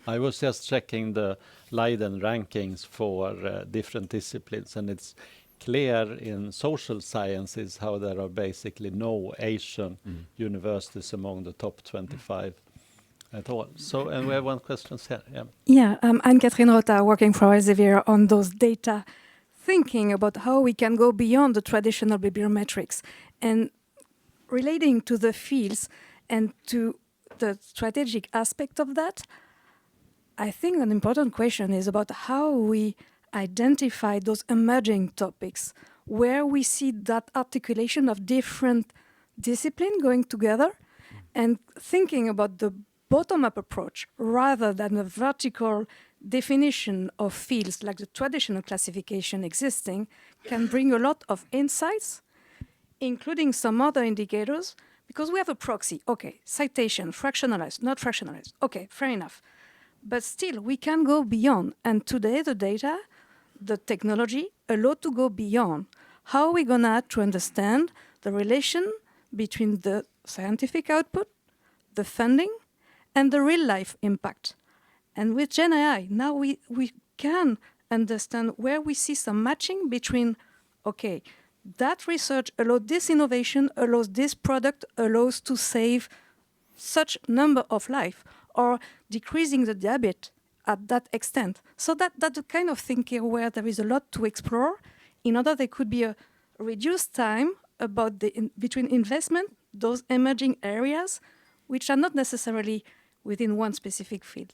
I was just checking the Leiden rankings for different disciplines, and it's clear in social sciences how there are basically no Asian universities among the top 25 at all. So, and we have one question here. Yeah, I'm Catherine Rota, working for Elsevier on those data, thinking about how we can go beyond the traditional bibliometrics and relating to the fields and to the strategic aspect of that. I think an important question is about how we identify those emerging topics, where we see that articulation of different disciplines going together, and thinking about the bottom-up approach rather than a vertical definition of fields like the traditional classification existing can bring a lot of insights, including some other indicators, because we have a proxy. Okay, citation, fractionalized, not fractionalized. Okay, fair enough. But still, we can go beyond. And today, the data, the technology, allow to go beyond. How are we going to understand the relation between the scientific output, the funding, and the real-life impact? And with Gen AI, now we can understand where we see some matching between, okay, that research allows this innovation, allows this product, allows to save such number of life, or decreasing the diabetes at that extent. So that's the kind of thinking where there is a lot to explore. In order, there could be a reduced time about between investment, those emerging areas, which are not necessarily within one specific field.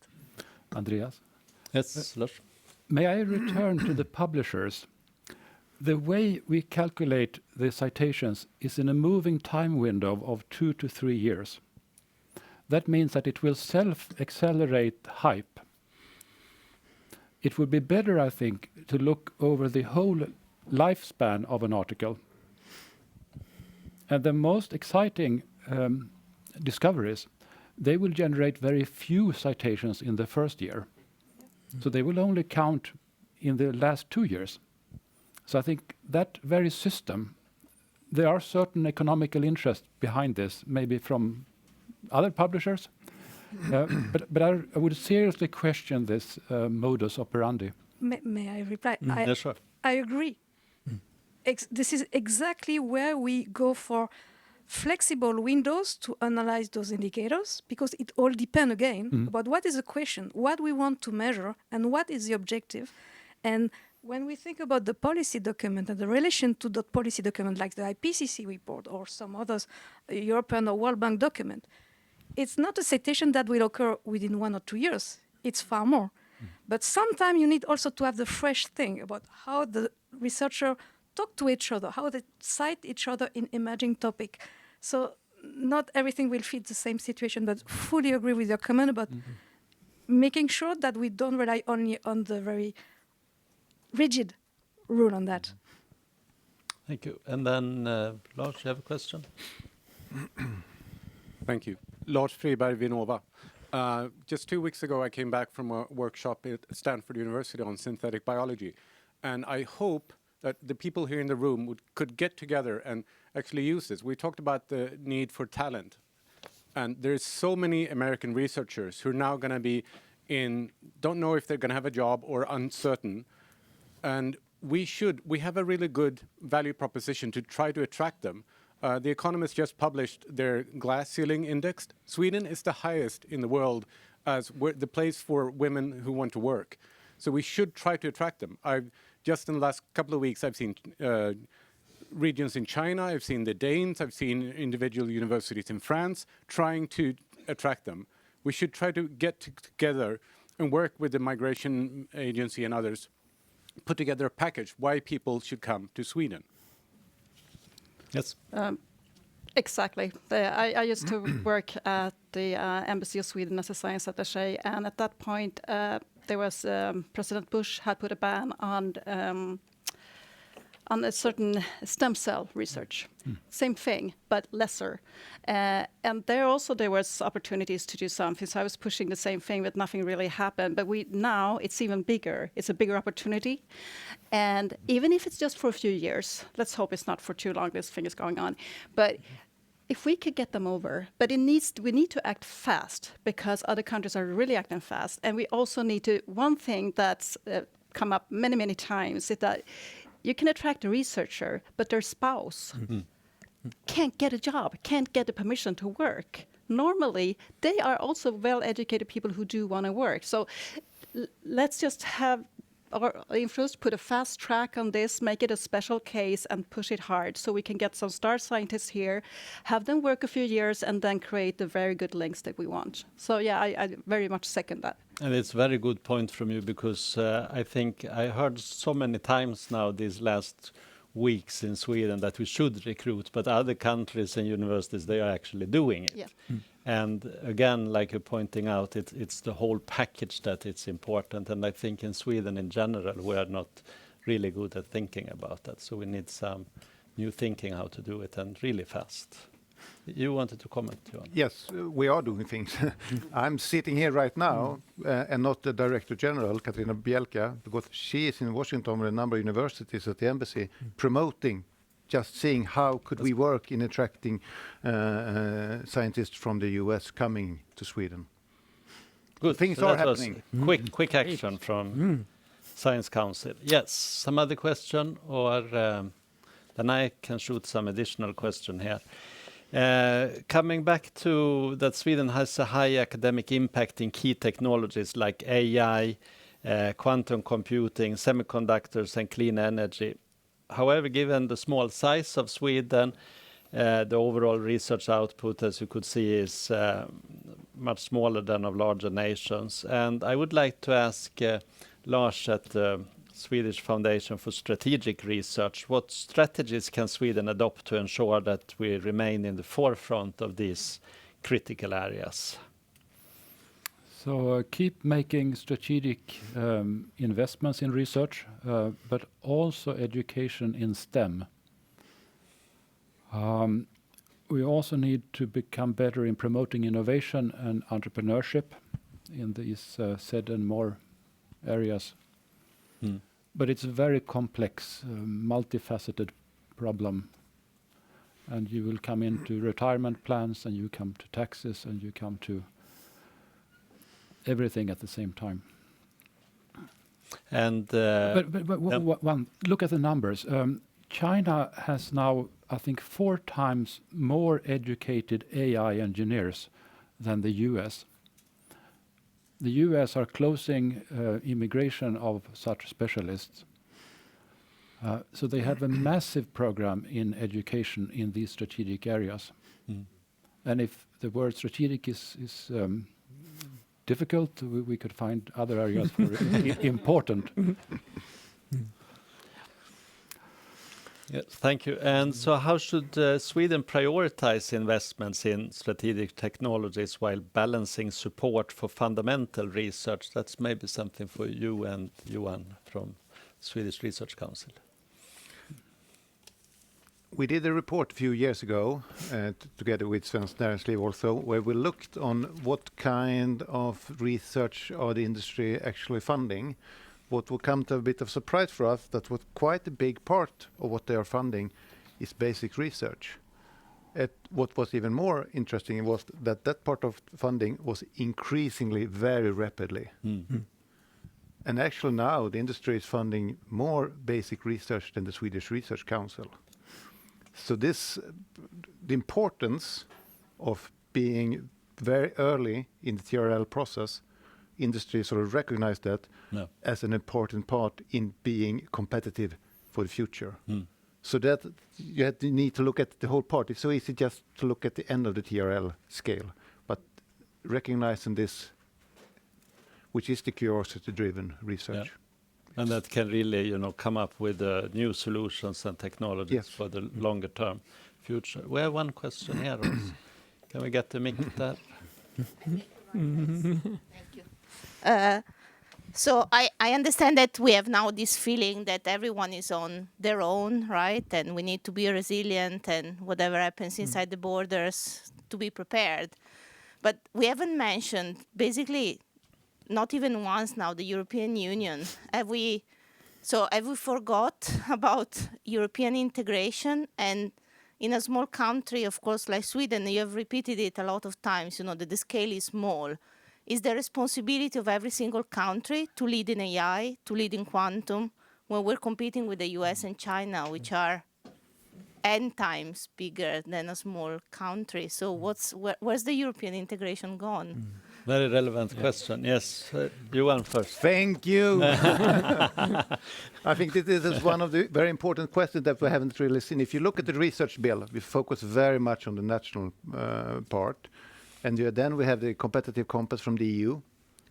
Andreas? Yes, Lars? May I return to the publishers? The way we calculate the citations is in a moving time window of 2 to 3 years. That means that it will self-accelerate hype. It would be better, I think, to look over the whole lifespan of an article. And the most exciting discoveries, they will generate very few citations in the first year. So they will only count in the last 2 years. So I think that very system, there are certain economical interests behind this, maybe from other publishers. But I would seriously question this modus operandi. May I reply? Yes, sure. I agree. This is exactly where we go for flexible windows to analyze those indicators, because it all depends again about what is the question, what we want to measure, and what is the objective. And when we think about the policy document and the relation to the policy document, like the IPCC report or some others, European or World Bank document, it's not a citation that will occur within 1 or 2 years. It's far more. But sometimes you need also to have the fresh thing about how the researcher talk to each other, how they cite each other in emerging topic. So not everything will fit the same situation, but fully agree with your comment about making sure that we don't rely only on the very rigid rule on that. Thank you. And then, Lars, you have a question? Thank you. Lars Friberg, Vinnova. Just 2 weeks ago, I came back from a workshop at Stanford University on synthetic biology. And I hope that the people here in the room could get together and actually use this. We talked about the need for talent. And there's so many American researchers who are now going to be don't know if they're going to have a job or uncertain. And we have a really good value proposition to try to attract them. The Economist just published their glass ceiling index. Sweden is the highest in the world as the place for women who want to work. So we should try to attract them. Just in the last couple of weeks, I've seen regions in China, I've seen the Danes, I've seen individual universities in France trying to attract them. We should try to get together and work with the Migration Agency and others, put together a package why people should come to Sweden. Yes. Exactly. I used to work at the Embassy of Sweden as a science attaché, and at that point, there was President Bush had put a ban on a certain stem cell research. Same thing, but lesser. And there was opportunities to do something. So I was pushing the same thing, but nothing really happened. But now it's even bigger. It's a bigger opportunity. And even if it's just for a few years, let's hope it's not for too long, this thing is going on. But if we could get them over, but we need to act fast because other countries are really acting fast. And we also need to, one thing that's come up many, many times is that you can attract a researcher, but their spouse can't get a job, can't get the permission to work. Normally, they are also well-educated people who do want to work. So let's just have our influencers put a fast track on this, make it a special case and push it hard so we can get some star scientists here, have them work a few years and then create the very good links that we want. So yeah, I very much second that. And it's a very good point from you because I think I heard so many times now these last weeks in Sweden that we should recruit, but other countries and universities, they are actually doing it. Yeah. And again, like you're pointing out, it's the whole package that it's important. And I think in Sweden in general, we are not really good at thinking about that. So we need some new thinking how to do it and really fast. You wanted to comment, Johan? Yes, we are doing things. I'm sitting here right now and not the Director General, Katarina Bielka, because she is in Washington with a number of universities at the embassy promoting, just seeing how could we work in attracting scientists from the US coming to Sweden. Good. Things so are that was happening. Quick action from Science Council. Yes, some other question, or then I can shoot some additional question here. Coming back to that Sweden has a high academic impact in key technologies like AI, quantum computing, semiconductors and clean energy. However, given the small size of Sweden, the overall research output, as you could see, is much smaller than of larger nations. And I would like to ask Lars at the Swedish Foundation for Strategic Research, what strategies can Sweden adopt to ensure that we remain in the forefront of these critical areas? So keep making strategic investments in research, but also education in STEM. We also need to become better in promoting innovation and entrepreneurship in these said and more areas. But it's a very complex, multifaceted problem. And you will come into retirement plans, and you come to taxes, and you come to everything at the same time. And one, look at the numbers. China has now, I think, 4 times more educated AI engineers than the US. The US are closing immigration of such specialists. So they have a massive program in education in these strategic areas. And if the word strategic is difficult, we could find other areas for important. Yes, thank you. And so how should Sweden prioritize investments in strategic technologies while balancing support for fundamental research? That's maybe something for you and Johan from Swedish Research Council. We did a report a few years ago, together with Svenskt Näringsliv also, where we looked on what kind of research are the industry actually funding. What will come to a bit of surprise for us, that what quite a big part of what they are funding is basic research. What was even more interesting was that that part of funding was increasingly very rapidly. And actually now the industry is funding more basic research than the Swedish Research Council. So the importance of being very early in the TRL process, industry sort of recognize that as an important part in being competitive for the future. So that you need to look at the whole part. It's so easy just to look at the end of the TRL scale, but recognizing this, which is the curiosity-driven research. Yeah. And that can really, come up with new solutions and technologies for the longer term future. We have one question here also. Can we get the mic there? Thank you. So I understand that we have now this feeling that everyone is on their own, right? And we need to be resilient and whatever happens inside the borders to be prepared. But we haven't mentioned, basically, not even once now, the European Union. Have we forgot about European integration? And in a small country, of course, like Sweden, you have repeated it a lot of times, that the scale is small. Is the responsibility of every single country to lead in AI, to lead in quantum, when we're competing with the US and China, which are n times bigger than a small country? So where's the European integration gone? Very relevant question. Yes, you went first. Thank you. I think this is one of the very important questions that we haven't really seen. If you look at the research bill, we focus very much on the national part. And then we have the competitive compass from the EU,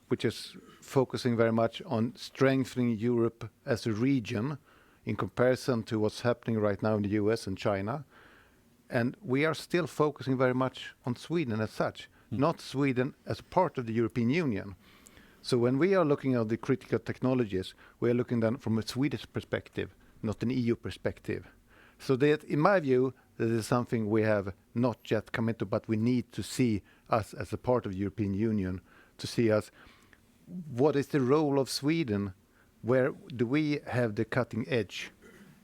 which is focusing very much on strengthening Europe as a region in comparison to what's happening right now in the US and China. And we are still focusing very much on Sweden as such, not Sweden as part of the European Union. So when we are looking at the critical technologies, we are looking then from a Swedish perspective, not an EU perspective. So that, in my view, that is something we have not yet come into, but we need to see us as a part of the European Union, to see us, what is the role of Sweden? Where do we have the cutting edge?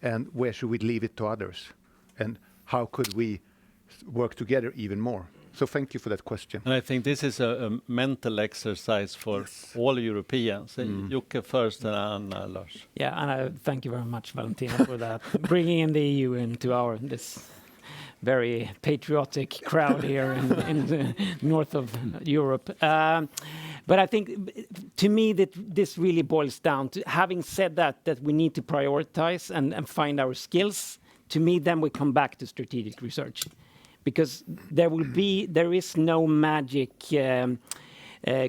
And where should we leave it to others? And how could we work together even more? So thank you for that question. And I think this is a mental exercise for all Europeans. Jocke first and Anna, Lars. Yeah, and thank you very much, Valentina, for that. Bringing in the EU into this very patriotic crowd here in the north of Europe. But I think, to me, that this really boils down to, having said that we need to prioritize and find our skills. To me, then we come back to strategic research, because there is no magic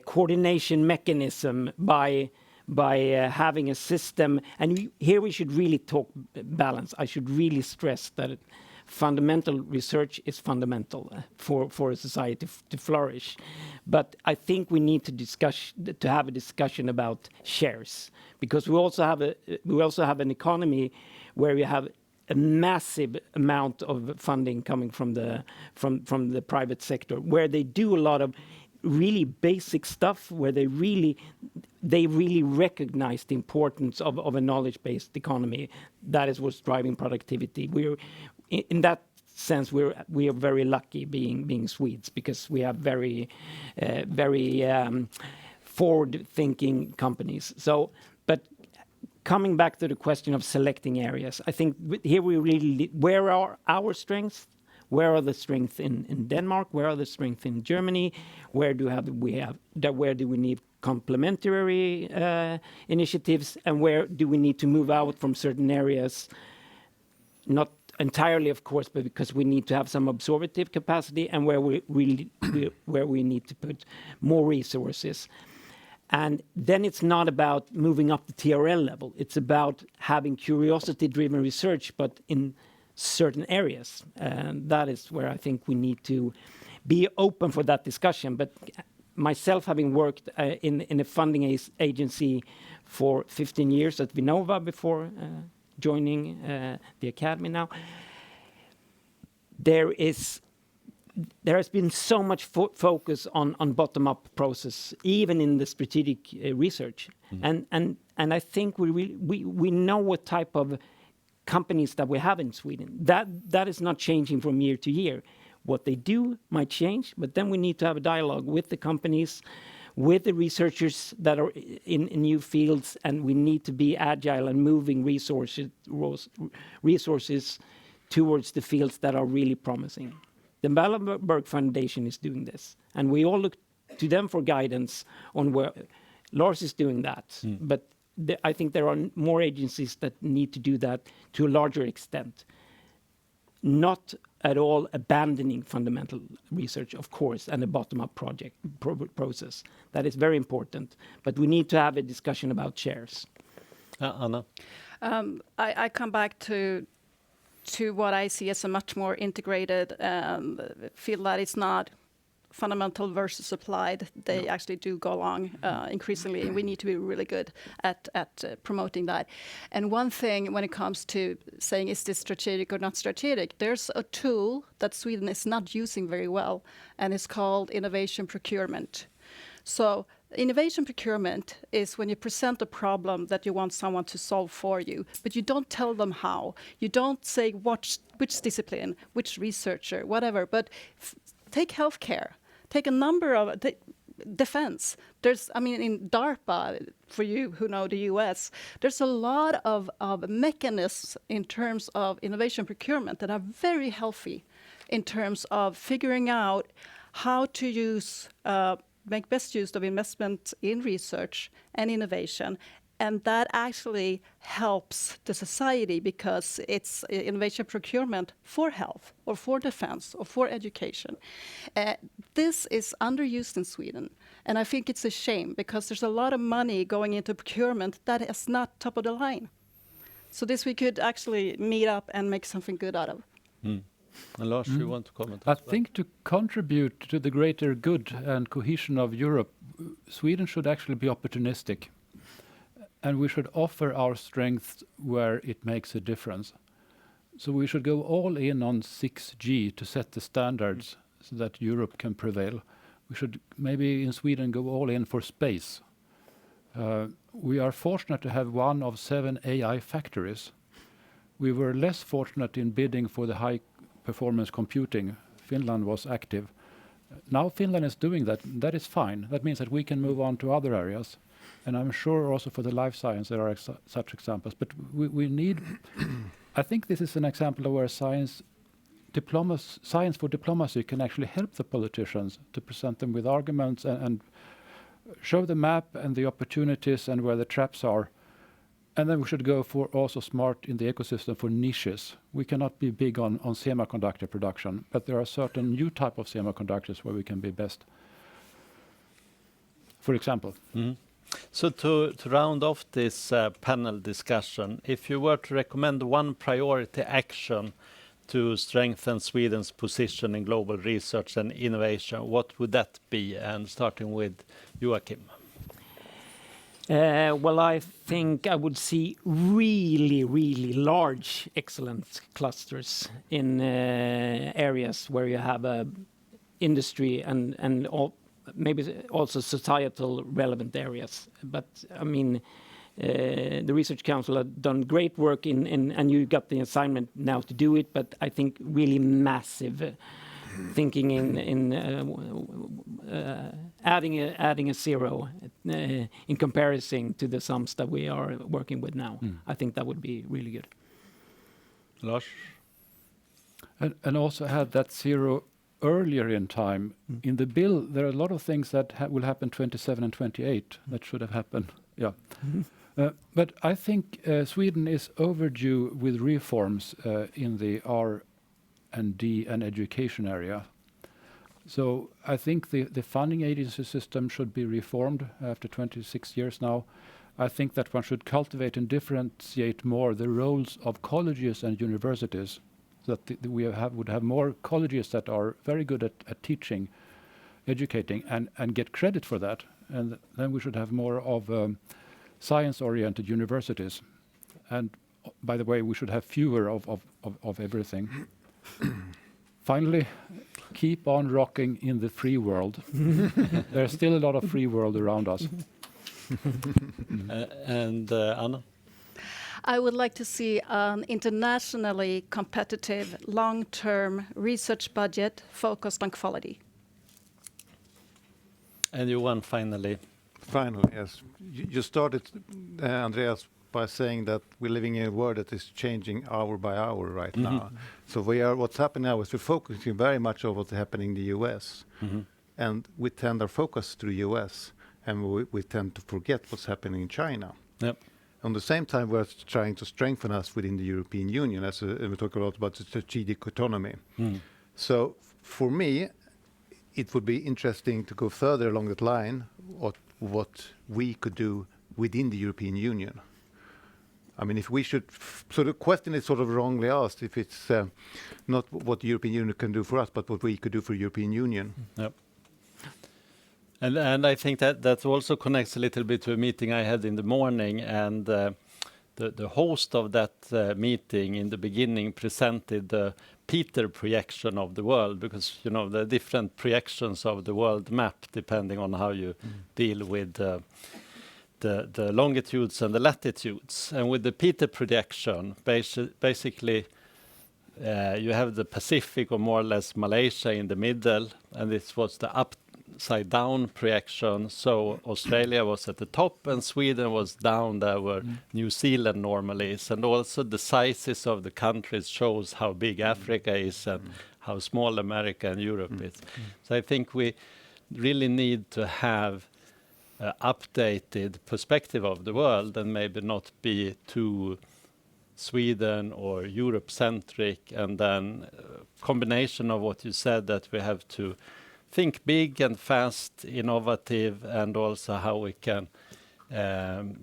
coordination mechanism by having a system. And here we should really talk balance. I should really stress that fundamental research is fundamental for a society to flourish. But I think we need to have a discussion about shares, because we also have an economy where we have a massive amount of funding coming from the private sector, where they do a lot of really basic stuff, where they really recognize the importance of a knowledge-based economy. That is what's driving productivity. In that sense, we are very lucky being Swedes, because we have very forward-thinking companies. So, but coming back to the question of selecting areas, I think here where are our strengths? Where are the strengths in Denmark? Where are the strengths in Germany? Where do we need complementary initiatives? And where do we need to move out from certain areas? Not entirely, of course, but because we need to have some absorptive capacity, and where we need to put more resources. And then it's not about moving up the TRL level. It's about having curiosity-driven research, but in certain areas. And that is where I think we need to be open for that discussion. But myself, having worked in a funding agency for 15 years at Vinnova before joining the academy now, there has been so much focus on bottom-up process, even in the strategic research. And I think we know what type of companies that we have in Sweden. That is not changing from year to year. What they do might change, but then we need to have a dialogue with the companies, with the researchers that are in new fields, and we need to be agile and moving resources towards the fields that are really promising. The Wallenberg Foundation is doing this, and we all look to them for guidance on where Lars is doing that. But I think there are more agencies that need to do that to a larger extent. Not at all abandoning fundamental research, of course, and a bottom-up process. That is very important. But we need to have a discussion about shares. Anna? I come back to what I see as a much more integrated field, that it's not fundamental versus applied. They actually do go along increasingly, and we need to be really good at promoting that. And one thing when it comes to saying, is this strategic or not strategic, there's a tool that Sweden is not using very well, and it's called innovation procurement. So Innovation procurement is when you present a problem that you want someone to solve for you, but you don't tell them how. You don't say which discipline, which researcher, whatever. But take healthcare. Take a number of defense. In DARPA, for you who know the US, there's a lot of mechanisms in terms of innovation procurement that are very healthy in terms of figuring out how to make best use of investment in research and innovation. And that actually helps the society because it's innovation procurement for health or for defense or for education. This is underused in Sweden. And I think it's a shame because there's a lot of money going into procurement that is not top of the line. So this we could actually meet up and make something good out of. And Lars, you want to comment? I think to contribute to the greater good and cohesion of Europe, Sweden should actually be opportunistic. And we should offer our strengths where it makes a difference. So we should go all in on 6G to set the standards so that Europe can prevail. We should maybe in Sweden go all in for space. We are fortunate to have one of 7 AI factories. We were less fortunate in bidding for the high performance computing. Finland was active. Now Finland is doing that. That is fine. That means that we can move on to other areas. And I'm sure also for the life science there are such examples. But we need, I think this is an example of where science for diplomacy can actually help the politicians to present them with arguments and show the map and the opportunities and where the traps are. And then we should go for also smart in the ecosystem for niches. We cannot be big on semiconductor production, but there are certain new type of semiconductors where we can be best. For example. So to round off this panel discussion, if you were to recommend one priority action to strengthen Sweden's position in global research and innovation, what would that be? And starting with Joachim. Well, I think I would see really, really large excellence clusters in areas where you have industry and all, maybe also societal relevant areas. But I mean, the Research Council have done great work and you got the assignment now to do it. But I think really massive thinking in adding a zero in comparison to the sums that we are working with now. I think that would be really good. Lars? And also had that zero earlier in time. In the bill, there are a lot of things that will happen 27 and 28 that should have happened. Yeah. But I think Sweden is overdue with reforms in the R&D and education area. So I think the funding agency system should be reformed after 26 years now. I think that one should cultivate and differentiate more the roles of colleges and universities, so that we would have more colleges that are very good at teaching, educating, and get credit for that. And then we should have more of science-oriented universities. And by the way, we should have fewer of everything. Finally, keep on rocking in the free world. There's still a lot of free world around us. And Anna? I would like to see an internationally competitive, long-term research budget focused on quality. And Johan, finally. Finally, yes. You started, Andreas, by saying that we're living in a world that is changing hour by hour right now. So what's happening now is we're focusing very much on what's happening in the US. And we tend our focus to the US, and we tend to forget what's happening in China. Yep. On the same time, we're trying to strengthen us within the European Union, and we talk a lot about the strategic autonomy. So for me, it would be interesting to go further along that line, what we could do within the European Union. I mean, if we should, so the question is sort of wrongly asked, if it's not what the European Union can do for us, but what we could do for the European Union. Yep. And I think that also connects a little bit to a meeting I had in the morning, and the host of that meeting in the beginning presented the Peter projection of the world, because there are different projections of the world map depending on how you deal with the longitudes and the latitudes. And with the Peter projection, basically you have the Pacific, or more or less Malaysia, in the middle, and this was the upside down projection. So Australia was at the top and Sweden was down there where New Zealand normally is. And also the sizes of the countries shows how big Africa is and how small America and Europe is. So I think we really need to have an updated perspective of the world and maybe not be too Sweden or Europe-centric, and then combination of what you said, that we have to think big and fast, innovative, and also how we can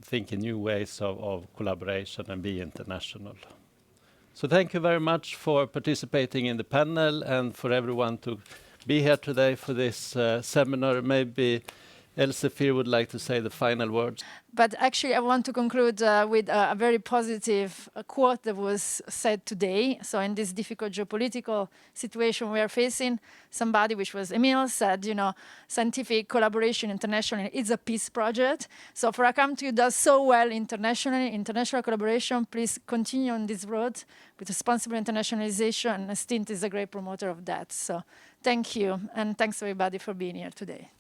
think in new ways of collaboration and be international. So thank you very much for participating in the panel and for everyone to be here today for this seminar. Maybe Elsevier would like to say the final words. But actually, I want to conclude with a very positive quote that was said today. So in this difficult geopolitical situation we are facing, somebody, which was Emil, said, scientific collaboration internationally is a peace project. So for a country that does so well internationally, international collaboration, please continue on this road with responsible internationalization, and STINT is a great promoter of that. So thank you, and thanks everybody for being here today.